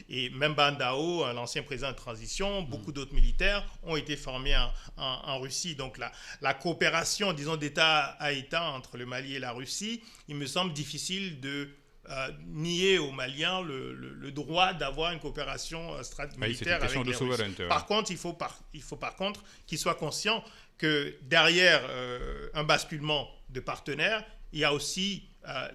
Et même Bandao, l'ancien président de transition, beaucoup d'autres militaires ont été formés en Russie. Donc la coopération, disons, d'État à État entre le Mali et la Russie, il me semble difficile de nier aux Maliens le droit d'avoir une coopération militaire avec les Russes. Par contre, il faut par contre qu'ils soient conscients que derrière un basculement de partenaires, il y a aussi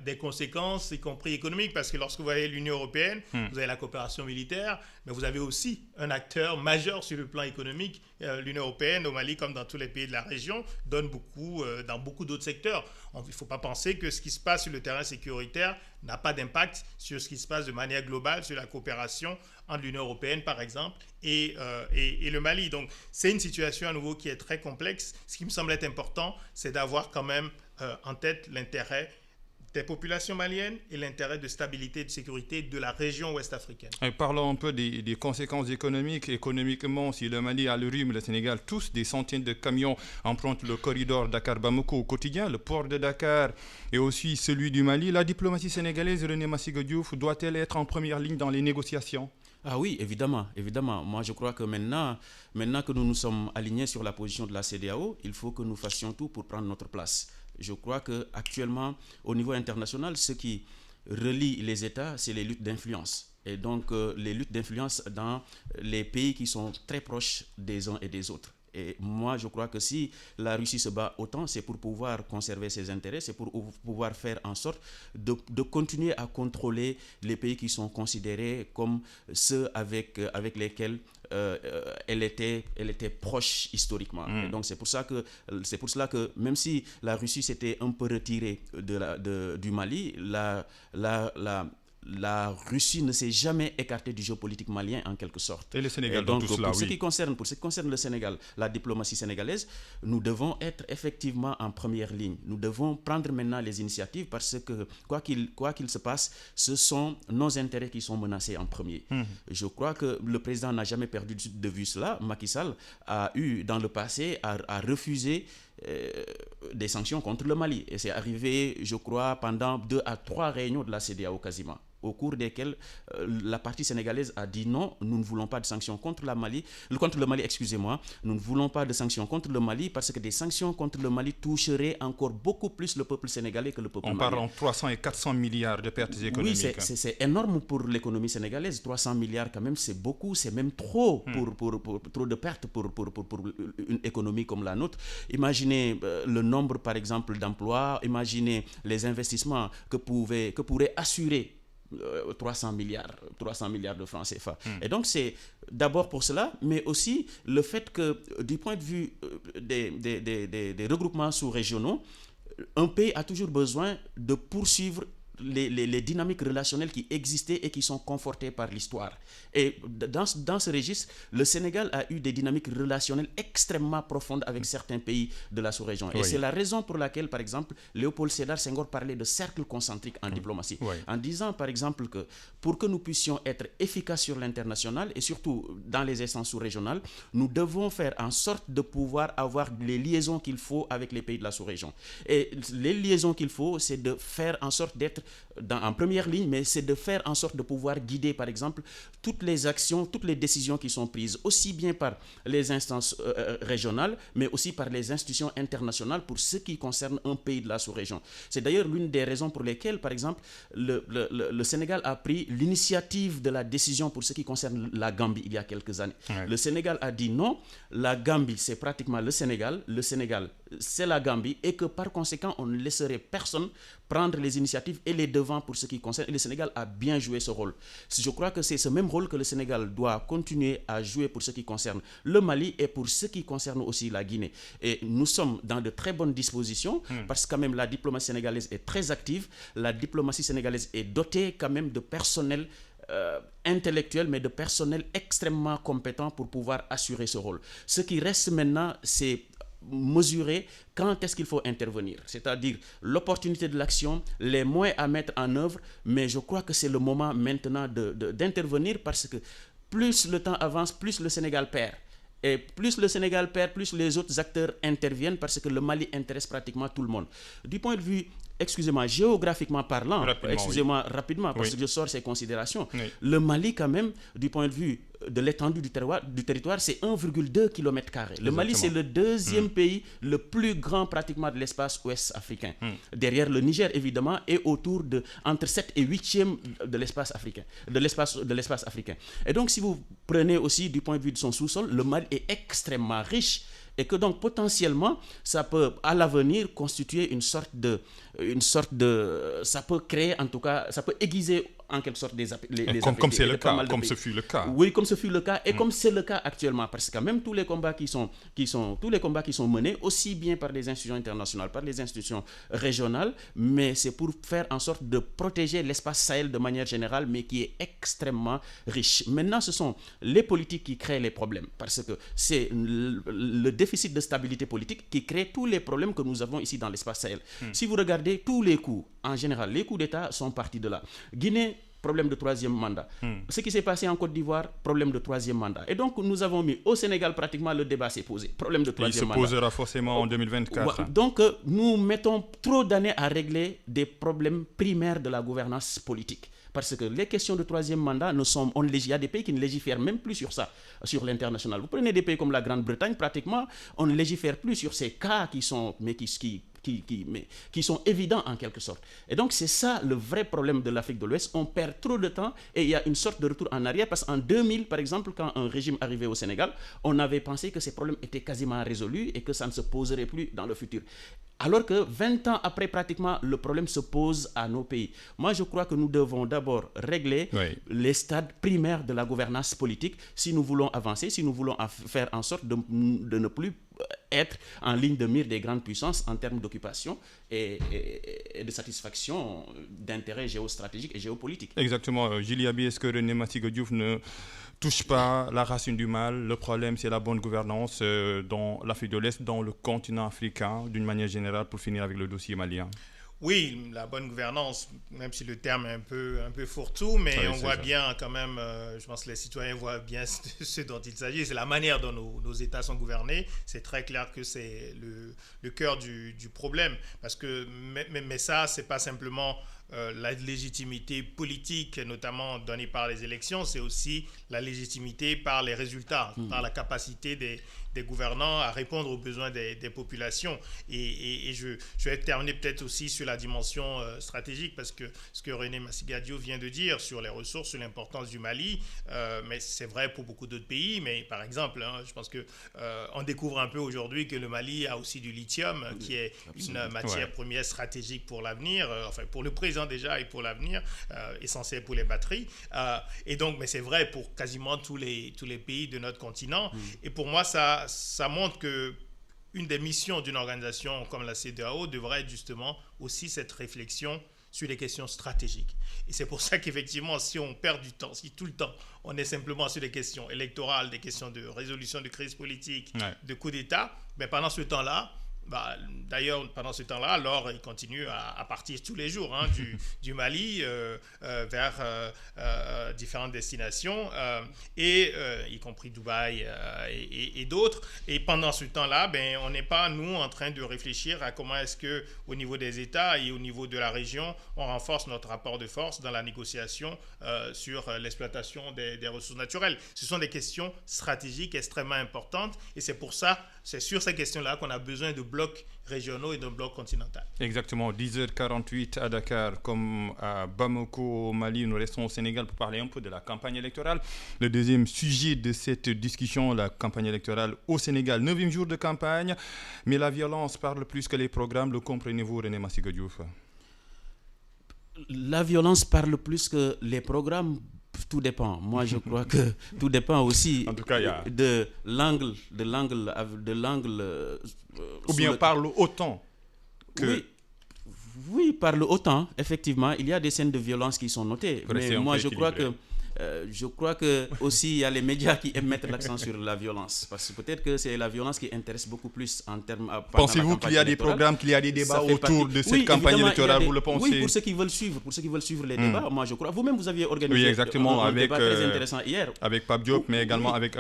des conséquences, y compris économiques, parce que lorsque vous voyez l'Union européenne, vous avez la coopération militaire, mais vous avez aussi un acteur majeur sur le plan économique. L'Union européenne, au Mali, comme dans tous les pays de la région, donne beaucoup dans beaucoup d'autres secteurs. Il ne faut pas penser que ce qui se passe sur le terrain sécuritaire n'a pas d'impact sur ce qui se passe de manière globale sur la coopération entre l'Union européenne, par exemple, et le Mali. Donc, c'est une situation à nouveau qui est très complexe. Ce qui me semble être important, c'est d'avoir quand même en tête l'intérêt des populations maliennes et l'intérêt de stabilité et de sécurité de la région ouest africaine. Et parlons un peu des conséquences économiques. Économiquement, si le Mali a le rhume, le Sénégal, tous des centaines de camions empruntent le corridor Dakar-Bamako au quotidien, le port de Dakar et aussi celui du Mali. La diplomatie sénégalaise, René Massiga Diouf, doit-elle être en première ligne dans les négociations ? Ah oui, évidemment. Moi, je crois que maintenant que nous nous sommes alignés sur la position de la CEDEAO, il faut que nous fassions tout pour prendre notre place. Je crois qu'actuellement, au niveau international, ce qui relie les États, c'est les luttes d'influence. Et donc, les luttes d'influence dans les pays qui sont très proches des uns et des autres. Et moi, je crois que si la Russie se bat autant, c'est pour pouvoir conserver ses intérêts, c'est pour pouvoir faire en sorte de continuer à contrôler les pays qui sont considérés comme ceux avec lesquels elle était proche historiquement. Et donc c'est pour cela que même si la Russie s'était un peu retirée du Mali, la Russie ne s'est jamais écartée du jeu politique malien en quelque sorte. Et le Sénégal donc, dans tout cela, pour ce qui concerne le Sénégal, la diplomatie sénégalaise, nous devons être effectivement en première ligne. Nous devons prendre maintenant les initiatives parce que quoi qu'il se passe, ce sont nos intérêts qui sont menacés en premier. Je crois que le président n'a jamais perdu de vue cela. Macky Sall a eu dans le passé à refuser des sanctions contre le Mali. Et c'est arrivé, je crois, pendant 2 à 3 réunions de la CEDEAO quasiment, au cours desquelles la partie sénégalaise a dit non, nous ne voulons pas de sanctions contre le Mali, nous ne voulons pas de sanctions contre le Mali parce que des sanctions contre le Mali toucheraient encore beaucoup plus le peuple sénégalais que le peuple malien. On parle en 300 et 400 milliards de pertes économiques. Oui, c'est énorme pour l'économie sénégalaise. 300 milliards quand même, c'est beaucoup, c'est même trop pour trop de pertes pour une économie comme la nôtre. Imaginez le nombre, par exemple, d'emplois, imaginez les investissements que pourrait assurer 300 milliards de francs CFA. Et donc c'est d'abord pour cela, mais aussi le fait que du point de vue des regroupements sous-régionaux, un pays a toujours besoin de poursuivre les dynamiques relationnelles qui existaient et qui sont confortées par l'histoire. Et dans ce registre, le Sénégal a eu des dynamiques relationnelles extrêmement profondes avec certains pays de la sous-région. Et c'est la raison pour laquelle, par exemple, Léopold Sédar Senghor parlait de cercle concentrique en diplomatie. En disant, par exemple, que pour que nous puissions être efficaces sur l'international et surtout dans les instances sous-régionales, nous devons faire en sorte de pouvoir avoir les liaisons qu'il faut avec les pays de la sous-région. Et les liaisons qu'il faut, c'est de faire en sorte d'être en première ligne, mais c'est de faire en sorte de pouvoir guider, par exemple, toutes les actions, toutes les décisions qui sont prises, aussi bien par les instances régionales, mais aussi par les institutions internationales pour ce qui concerne un pays de la sous-région. C'est d'ailleurs l'une des raisons pour lesquelles, par exemple, le Sénégal a pris l'initiative de la décision pour ce qui concerne la Gambie il y a quelques années. Le Sénégal a dit non, la Gambie, c'est pratiquement le Sénégal, c'est la Gambie, et que par conséquent, on ne laisserait personne prendre les initiatives et les devants pour ce qui concerne. Et le Sénégal a bien joué ce rôle. Je crois que c'est ce même rôle que le Sénégal doit continuer à jouer pour ce qui concerne le Mali et pour ce qui concerne aussi la Guinée. Et nous sommes dans de très bonnes dispositions parce que quand même la diplomatie sénégalaise est très active. La diplomatie sénégalaise est dotée quand même de personnel intellectuel, mais de personnel extrêmement compétent pour pouvoir assurer ce rôle. Ce qui reste maintenant, c'est mesurer quand est-ce qu'il faut intervenir, c'est-à-dire l'opportunité de l'action, les moyens à mettre en œuvre, mais je crois que c'est le moment maintenant d'intervenir parce que plus le temps avance, plus le Sénégal perd. Et plus le Sénégal perd, plus les autres acteurs interviennent parce que le Mali intéresse pratiquement tout le monde. Du point de vue, géographiquement parlant, rapidement, parce que je sors ces considérations, le Mali quand même, du point de vue de l'étendue du territoire, c'est 1,2 km². Le Mali, c'est le deuxième pays le plus grand pratiquement de l'espace ouest africain. Derrière le Niger, évidemment, et autour de entre 7 et 8e de l'espace africain. Et donc, si vous prenez aussi du point de vue de son sous-sol, le Mali est extrêmement riche. Et que donc potentiellement, ça peut à l'avenir constituer une sorte de, ça peut créer en tout cas, ça peut aiguiser en quelque sorte comme c'est le cas, comme ce fut le cas. Oui, comme ce fut le cas et comme c'est le cas actuellement, parce que même tous les combats qui sont menés aussi bien par les institutions internationales, par les institutions régionales, mais c'est pour faire en sorte de protéger l'espace Sahel de manière générale, mais qui est extrêmement riche. Maintenant, ce sont les politiques qui créent les problèmes, parce que c'est le déficit de stabilité politique qui crée tous les problèmes que nous avons ici dans l'espace Sahel. Si vous regardez tous les coups, en général, les coups d'État sont partis de là. Guinée, problème de troisième mandat. Ce qui s'est passé en Côte d'Ivoire, problème de troisième mandat. Et donc, nous avons mis au Sénégal, pratiquement, le débat s'est posé. Problème de troisième mandat. Il se posera forcément en 2024. Donc, nous mettons trop d'années à régler des problèmes primaires de la gouvernance politique. Parce que les questions de troisième mandat, il y a des pays qui ne légifèrent même plus sur ça, sur l'international. Vous prenez des pays comme la Grande-Bretagne, pratiquement, on ne légifère plus sur ces cas qui qui sont évidents en quelque sorte. Et donc c'est ça le vrai problème de l'Afrique de l'Ouest. On perd trop de temps et il y a une sorte de retour en arrière parce qu'en 2000 par exemple, quand un régime arrivait au Sénégal, on avait pensé que ces problèmes étaient quasiment résolus et que ça ne se poserait plus dans le futur. Alors que 20 ans après, pratiquement, le problème se pose à nos pays. Moi, je crois que nous devons d'abord régler les stades primaires de la gouvernance politique si nous voulons avancer, si nous voulons faire en sorte de ne plus être en ligne de mire des grandes puissances en termes d'occupation et de satisfaction d'intérêts géostratégiques et géopolitiques. Exactement. Julie Abi, est-ce que René Massiga Diouf ne touche pas la racine du mal? Le problème, c'est la bonne gouvernance dans l'Afrique de l'Est, dans le continent africain, d'une manière générale, pour finir avec le dossier malien. Oui, la bonne gouvernance, même si le terme est un peu fourre-tout, mais on voit bien quand même, je pense que les citoyens voient bien ce dont il s'agit, c'est la manière dont nos États sont gouvernés. C'est très clair que c'est le cœur du problème, parce que, mais ça, c'est pas simplement la légitimité politique, notamment donnée par les élections, c'est aussi la légitimité par les résultats, par la capacité des gouvernants à répondre aux besoins des populations. Et je vais terminer peut-être aussi sur la dimension stratégique, parce que ce que René Massiga Diouf vient de dire sur les ressources, sur l'importance du Mali, mais c'est vrai pour beaucoup d'autres pays, mais par exemple, je pense qu'on découvre un peu aujourd'hui que le Mali a aussi du lithium, qui est une matière première stratégique pour l'avenir, enfin pour le présent déjà et pour l'avenir, essentiel pour les batteries. Et donc, mais c'est vrai pour quasiment tous les pays de notre continent. Et pour moi, ça montre que une des missions d'une organisation comme la CEDEAO devrait être justement aussi cette réflexion sur les questions stratégiques. Et c'est pour ça qu'effectivement, si on perd du temps, si tout le temps on est simplement sur des questions électorales, des questions de résolution de crise politique, de coup d'État, mais pendant ce temps-là, d'ailleurs, pendant ce temps-là, l'or il continue à partir tous les jours du Mali vers différentes destinations, y compris Dubaï et d'autres. Et pendant ce temps-là, on n'est pas, nous, en train de réfléchir à comment est-ce qu'au niveau des États et au niveau de la région, on renforce notre rapport de force dans la négociation sur l'exploitation des ressources naturelles. Ce sont des questions stratégiques extrêmement importantes et c'est pour ça, c'est sur ces questions-là qu'on a besoin de blocs régionaux et d'un bloc continental. Exactement, 10h48 à Dakar comme à Bamako au Mali. Nous restons au Sénégal pour parler un peu de la campagne électorale. Le deuxième sujet de cette discussion, la campagne électorale au Sénégal. 9e jour de campagne, mais la violence parle plus que les programmes. Le comprenez-vous, René Massiga Diouf? La violence parle plus que les programmes. Tout dépend. Moi, je crois que tout dépend aussi en tout cas, de l'angle. Ou bien parle autant que... Oui, parle autant. Effectivement, il y a des scènes de violence qui sont notées. Mais moi, je crois que aussi il y a les médias qui aiment mettre l'accent sur la violence, parce que peut-être que c'est la violence qui intéresse beaucoup plus en termes. Pensez-vous qu'il y a des programmes, qu'il y a des débats autour de cette campagne électorale, vous le pensez? Oui, pour ceux qui veulent suivre les débats, moi je crois. Vous-même vous aviez organisé un débat très intéressant hier. Avec Pape Diop, mais également avec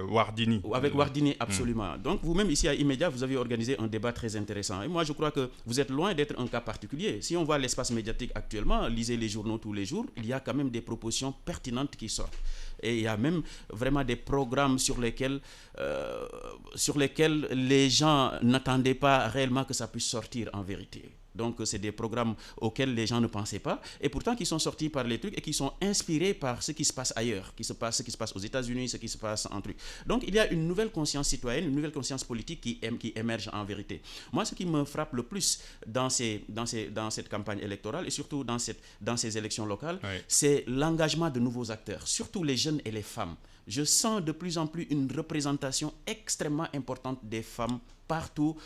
Wardini. Avec Wardini, absolument. Donc vous-même ici à Immédiat, vous avez organisé un débat très intéressant. Et moi je crois que vous êtes loin d'être un cas particulier. Si on voit l'espace médiatique actuellement, lisez les journaux tous les jours, il y a quand même des propositions pertinentes qui sortent. Et il y a même vraiment des programmes sur lesquels les gens n'attendaient pas réellement que ça puisse sortir en vérité. Donc c'est des programmes auxquels les gens ne pensaient pas et pourtant qui sont sortis par les trucs et qui sont inspirés par ce qui se passe ailleurs, ce qui se passe aux États-Unis, ce qui se passe en truc. Donc il y a une nouvelle conscience citoyenne, une nouvelle conscience politique qui émerge en vérité. Moi, ce qui me frappe le plus dans cette campagne électorale et surtout dans ces élections locales, c'est l'engagement de nouveaux acteurs, surtout les jeunes et les femmes. Je sens de plus en plus une représentation extrêmement importante des femmes partout.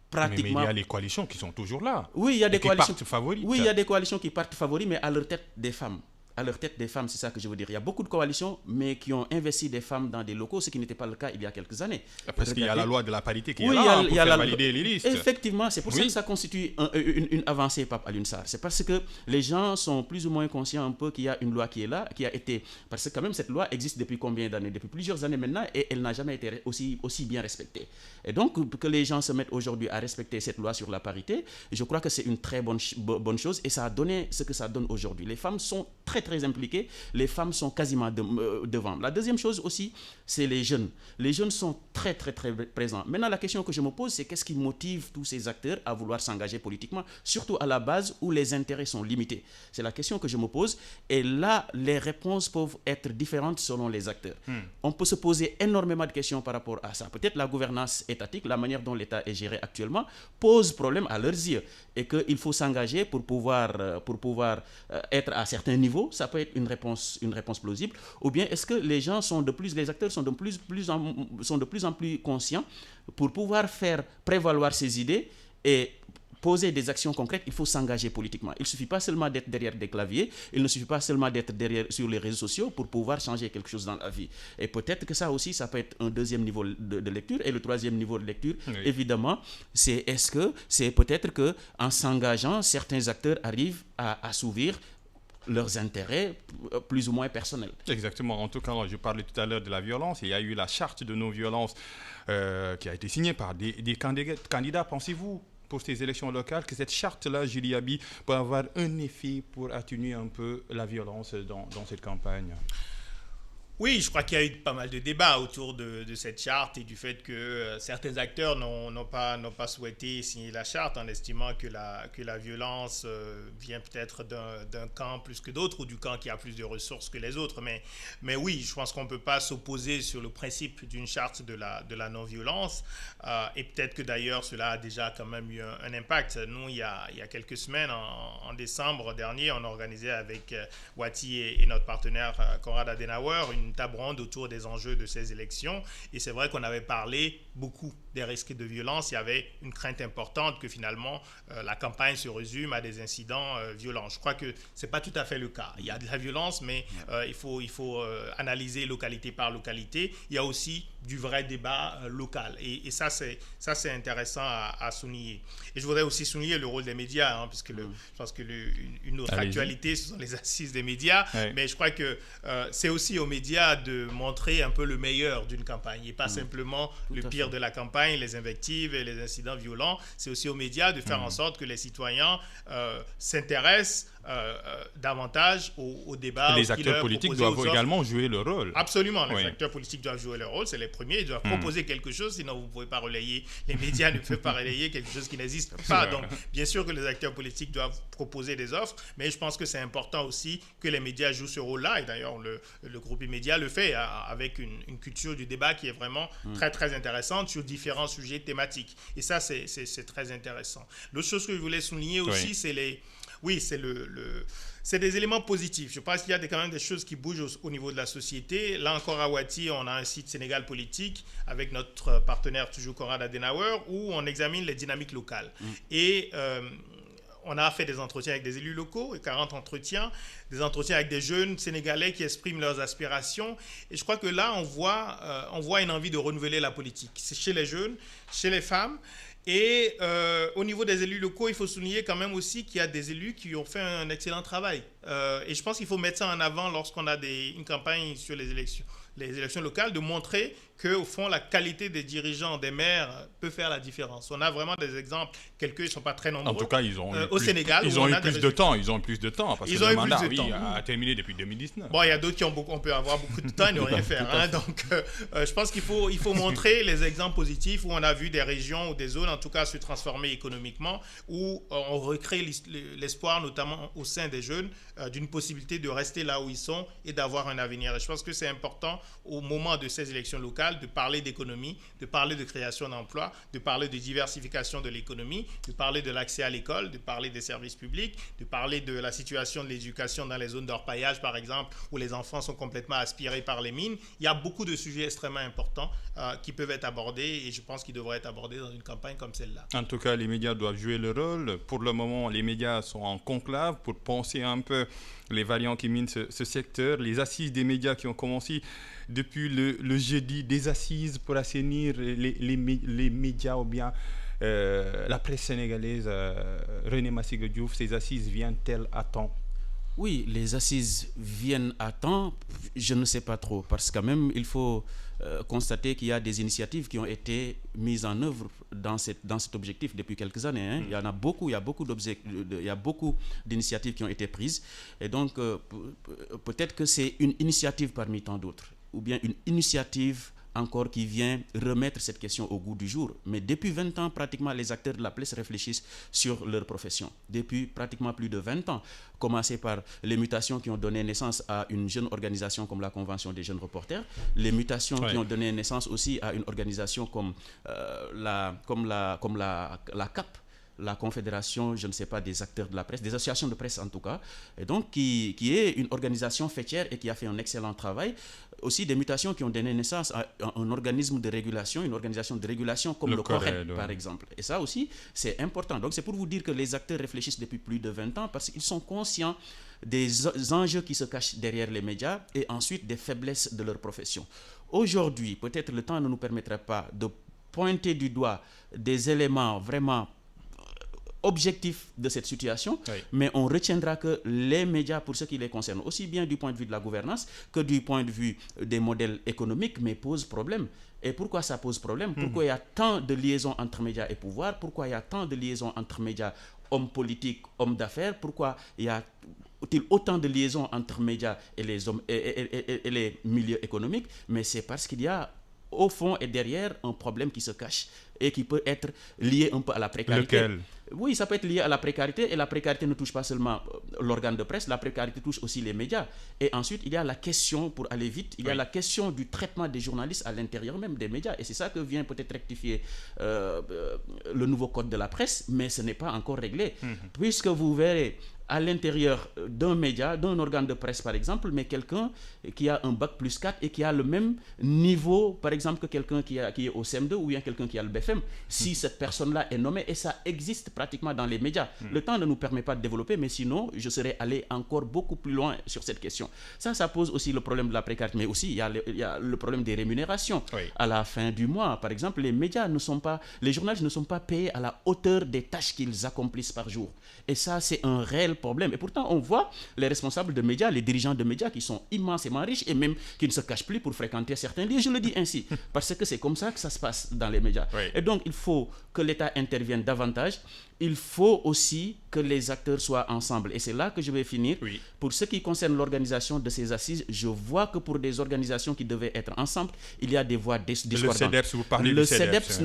Pratiquement. Mais il y a les coalitions qui sont toujours là. Oui, il y a des coalitions qui partent favorites. Oui, il y a des coalitions qui partent favorites, mais à leur tête des femmes. À leur tête des femmes, c'est ça que je veux dire. Il y a beaucoup de coalitions, mais qui ont investi des femmes dans des locaux, ce qui n'était pas le cas il y a quelques années. Parce qu'il y a la loi de la parité qui est là pour faire valider les listes. Effectivement, c'est pour ça que ça constitue une avancée, Pape Alioune Sarr. C'est parce que les gens sont plus ou moins conscients un peu qu'il y a une loi qui est là, qui a été... Parce que quand même, cette loi existe depuis combien d'années? Depuis plusieurs années maintenant, et elle n'a jamais été aussi bien respectée. Et donc, que les gens se mettent aujourd'hui à respecter cette loi sur la parité, je crois que c'est une très bonne chose, et ça a donné ce que ça donne aujourd'hui. Les femmes sont très très impliqués. Les femmes sont quasiment devant. La deuxième chose aussi, c'est les jeunes. Les jeunes sont très, très, très présents. Maintenant, la question que je me pose, c'est qu'est-ce qui motive tous ces acteurs à vouloir s'engager politiquement, surtout à la base où les intérêts sont limités. C'est la question que je me pose. Et là, les réponses peuvent être différentes selon les acteurs. On peut se poser énormément de questions par rapport à ça. Peut-être la gouvernance étatique, la manière dont l'État est géré actuellement, pose problème à leurs yeux. Et qu'il faut s'engager pour pouvoir être à certains niveaux. Ça peut être une réponse plausible. Ou bien est-ce que les acteurs sont de plus en plus conscients pour pouvoir faire prévaloir ces idées et poser des actions concrètes, il faut s'engager politiquement. Il ne suffit pas seulement d'être derrière des claviers, il ne suffit pas seulement d'être sur les réseaux sociaux pour pouvoir changer quelque chose dans la vie. Et peut-être que ça aussi, ça peut être un deuxième niveau de lecture. Et le troisième niveau de lecture, évidemment, c'est peut-être qu'en s'engageant, certains acteurs arrivent à assouvir leurs intérêts plus ou moins personnels. Exactement. En tout cas, je parlais tout à l'heure de la violence. Il y a eu la charte de non-violence qui a été signée par des candidats. Pensez-vous, pour ces élections locales, que cette charte-là, Julie Abi, peut avoir un effet pour atténuer un peu la violence dans cette campagne? Oui, je crois qu'il y a eu pas mal de débats autour de cette charte et du fait que certains acteurs n'ont pas souhaité signer la charte en estimant que la violence vient peut-être d'un camp plus que d'autres ou du camp qui a plus de ressources que les autres. Mais oui, je pense qu'on ne peut pas s'opposer sur le principe d'une charte de la non-violence et peut-être que d'ailleurs cela a déjà quand même eu un impact. Nous, il y a quelques semaines, en décembre dernier, on organisait avec Wati et notre partenaire Konrad Adenauer une table ronde autour des enjeux de ces élections. Et c'est vrai qu'on avait parlé beaucoup des risques de violence. Il y avait une crainte importante que finalement la campagne se résume à des incidents violents. Je crois que ce n'est pas tout à fait le cas. Il y a de la violence, mais il faut analyser localité par localité. Il y a aussi du vrai débat local. Et ça, c'est intéressant à souligner. Et je voudrais aussi souligner le rôle des médias, hein, puisque je pense qu'une autre actualité, ce sont les assises des médias. Ouais. Mais je crois que c'est aussi aux médias de montrer un peu le meilleur d'une campagne et pas simplement le pire de la campagne, les invectives et les incidents violents. C'est aussi aux médias de faire en sorte que les citoyens s'intéressent davantage au débat. Les acteurs politiques doivent également jouer leur rôle. Absolument, les acteurs politiques doivent jouer leur rôle, c'est les premiers, ils doivent proposer quelque chose, sinon vous ne pouvez pas relayer, les médias ne peuvent pas relayer quelque chose qui n'existe pas. Donc, bien sûr que les acteurs politiques doivent proposer des offres, mais je pense que c'est important aussi que les médias jouent ce rôle-là, et d'ailleurs le groupe Immédiat le fait avec une culture du débat qui est vraiment très très intéressante sur différents sujets thématiques. Et ça, c'est très intéressant. L'autre chose que je voulais souligner aussi, c'est des éléments positifs. Je pense qu'il y a quand même des choses qui bougent au niveau de la société. Là encore à Wati, on a un site Sénégal Politique avec notre partenaire toujours Konrad Adenauer où on examine les dynamiques locales. Et on a fait des entretiens avec des élus locaux, 40 entretiens, des entretiens avec des jeunes Sénégalais qui expriment leurs aspirations. Et je crois que là, on voit une envie de renouveler la politique. C'est chez les jeunes, chez les femmes. Et au niveau des élus locaux, il faut souligner quand même aussi qu'il y a des élus qui ont fait un excellent travail. Et je pense qu'il faut mettre ça en avant lorsqu'on a une campagne sur les élections locales, de montrer qu'au fond, la qualité des dirigeants, des maires peut faire la différence. On a vraiment des exemples, quelques-ils ne sont pas très nombreux. En tout cas, ils ont au Sénégal, ils ont eu plus de temps. Ils ont eu plus de temps parce que le mandat a terminé depuis 2019. Bon, il y a d'autres on peut avoir beaucoup de temps et ne rien faire. Hein, donc, je pense qu'il faut montrer les exemples positifs où on a vu des régions ou des zones, en tout cas, se transformer économiquement, où on recrée l'espoir, notamment au sein des jeunes, d'une possibilité de rester là où ils sont et d'avoir un avenir. Et je pense que c'est important au moment de ces élections locales de parler d'économie, de parler de création d'emplois, de parler de diversification de l'économie, de parler de l'accès à l'école, de parler des services publics, de parler de la situation de l'éducation dans les zones d'orpaillage, par exemple, où les enfants sont complètement aspirés par les mines. Il y a beaucoup de sujets extrêmement importants qui peuvent être abordés et je pense qu'ils devraient être abordés dans une campagne comme celle-là. En tout cas, les médias doivent jouer le rôle. Pour le moment, les médias sont en conclave pour penser un peu les variants qui minent ce secteur. Les assises des médias qui ont commencé depuis le jeudi, des assises pour assainir les médias ou bien la presse sénégalaise. René Massiga Diouf, ces assises viennent-elles à temps? Oui, les assises viennent à temps, je ne sais pas trop, parce que quand même, il faut constater qu'il y a des initiatives qui ont été mises en œuvre dans cet objectif depuis quelques années. Hein. Il y en a beaucoup, il y a beaucoup d'initiatives qui ont été prises. Et donc, peut-être que c'est une initiative parmi tant d'autres, ou bien une initiative encore qui vient remettre cette question au goût du jour. Mais depuis 20 ans, pratiquement, les acteurs de la presse réfléchissent sur leur profession. Depuis pratiquement plus de 20 ans, commencer par les mutations qui ont donné naissance à une jeune organisation comme la Convention des jeunes reporters, les mutations qui ont donné naissance aussi à une organisation comme la CAP, la Confédération, je ne sais pas, des acteurs de la presse, des associations de presse en tout cas, et donc qui est une organisation faîtière et qui a fait un excellent travail. Aussi des mutations qui ont donné naissance à un organisme de régulation, une organisation de régulation comme le CORED, par exemple. Et ça aussi, c'est important. Donc c'est pour vous dire que les acteurs réfléchissent depuis plus de 20 ans parce qu'ils sont conscients des enjeux qui se cachent derrière les médias et ensuite des faiblesses de leur profession. Aujourd'hui, peut-être le temps ne nous permettrait pas de pointer du doigt des éléments vraiment objectif de cette situation, mais on retiendra que les médias, pour ce qui les concerne, aussi bien du point de vue de la gouvernance que du point de vue des modèles économiques, mais posent problème. Et pourquoi ça pose problème? Pourquoi il y a tant de liaisons entre médias et pouvoir? Pourquoi il y a tant de liaisons entre médias, hommes politiques, hommes d'affaires? Pourquoi il y a-t-il autant de liaisons entre médias et les hommes et les milieux économiques? Mais c'est parce qu'il y a au fond et derrière un problème qui se cache et qui peut être lié un peu à la précarité. Lequel? Oui, ça peut être lié à la précarité, et la précarité ne touche pas seulement l'organe de presse, la précarité touche aussi les médias. Et ensuite, il y a la question, pour aller vite, il y a la question du traitement des journalistes à l'intérieur même des médias. Et c'est ça que vient peut-être rectifier le nouveau code de la presse, mais ce n'est pas encore réglé. Puisque vous verrez à l'intérieur d'un média, d'un organe de presse par exemple, mais quelqu'un qui a un bac plus 4 et qui a le même niveau, par exemple, que quelqu'un qui est au CM2 ou bien quelqu'un qui a le BFM, si cette personne-là est nommée, et ça existe pratiquement dans les médias. Le temps ne nous permet pas de développer, mais sinon, je serais allé encore beaucoup plus loin sur cette question. Ça pose aussi le problème de la précarité, mais aussi il y a le problème des rémunérations. À la fin du mois, par exemple, les journalistes ne sont pas payés à la hauteur des tâches qu'ils accomplissent par jour. Et ça, c'est un réel problème. Et pourtant, on voit les responsables de médias, les dirigeants de médias qui sont immensément riches et même qui ne se cachent plus pour fréquenter certains lieux. Je le dis ainsi, parce que c'est comme ça que ça se passe dans les médias. Et donc, il faut que l'État intervienne davantage. Il faut aussi que les acteurs soient ensemble. Et c'est là que je vais finir. Pour ce qui concerne l'organisation de ces assises, je vois que pour des organisations qui devaient être ensemble, il y a des voix discordantes. Le CEDEPS, vous parlez du CEDEPS. Le CEDEPS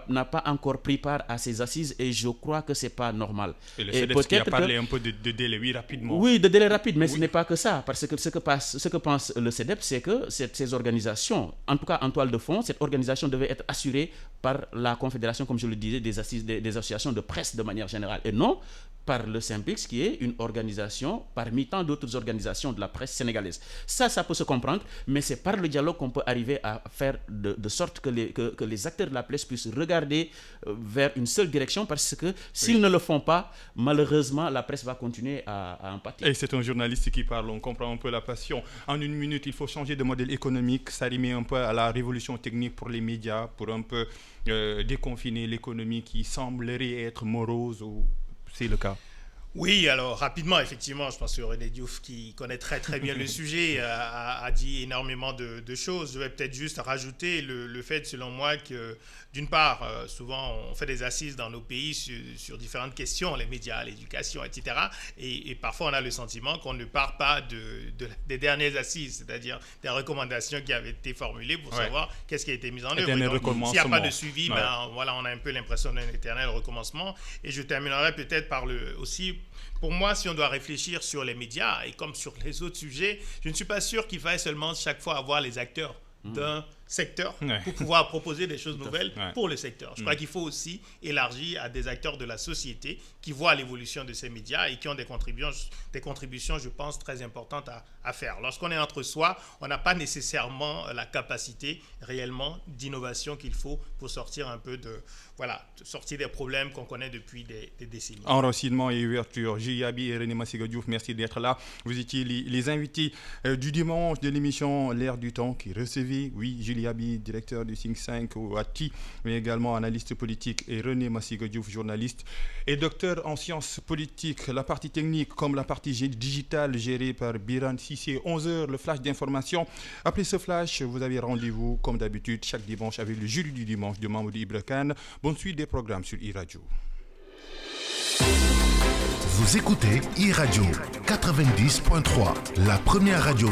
n'a pas encore pris part à ces assises et je crois que ce n'est pas normal. Et le CEDEPS qui a parlé un peu de délai, rapidement. Oui, de délai rapide, mais ce n'est pas que ça. Parce que ce que pense le CEDEPS, c'est que ces organisations, en tout cas en toile de fond, cette organisation devait être assurée par la Confédération, comme je le disais, des associations de presse de manière générale, et non par le SYNPICS, qui est une organisation parmi tant d'autres organisations de la presse sénégalaise. Ça peut se comprendre, mais c'est par le dialogue qu'on peut arriver à faire de sorte que les acteurs de la presse puissent regarder vers une seule direction, parce que s'ils ne le font pas, malheureusement, la presse va continuer à en pâtir. Et c'est un journaliste qui parle, on comprend un peu la passion. En une minute, il faut changer de modèle économique, s'arrimer un peu à la révolution technique pour les médias, pour un peu déconfiner l'économie qui semblerait être morose, ou c'est le cas? Oui, alors rapidement, effectivement, je pense que René Diouf, qui connaît très très bien le sujet, a dit énormément de choses. Je vais peut-être juste rajouter le fait, selon moi, que d'une part, souvent on fait des assises dans nos pays sur différentes questions, les médias, l'éducation, etc. Et parfois on a le sentiment qu'on ne part pas des dernières assises, c'est-à-dire des recommandations qui avaient été formulées pour savoir qu'est-ce qui a été mis en œuvre. S'il n'y a pas de suivi, voilà, on a un peu l'impression d'un éternel recommencement. Et je terminerai peut-être par aussi... Pour moi, si on doit réfléchir sur les médias, et comme sur les autres sujets, je ne suis pas sûr qu'il faille seulement chaque fois avoir les acteurs d'un secteur pour pouvoir proposer des choses nouvelles pour le secteur. Je crois qu'il faut aussi élargir à des acteurs de la société qui voient l'évolution de ces médias et qui ont des contributions, je pense, très importantes à faire. Lorsqu'on est entre soi, on n'a pas nécessairement la capacité réellement d'innovation qu'il faut pour sortir un peu sortir des problèmes qu'on connaît depuis des décennies. Enracinement et ouverture. Jiyabi et René Massiga Diouf, merci d'être là. Vous étiez les invités du dimanche de l'émission L'Air du Temps qui recevait, Djiliabi, directeur du think tank Ouati, mais également analyste politique, et René Massiga Diouf, journaliste et docteur en sciences politiques. La partie technique comme la partie digitale gérée par Biran Sissé. 11h, le flash d'information. Après ce flash, vous avez rendez-vous comme d'habitude chaque dimanche avec le jury du dimanche de Mamoudi Ibrakan. Bonne suite des programmes sur iRadio. Vous écoutez iRadio 90.3, la première radio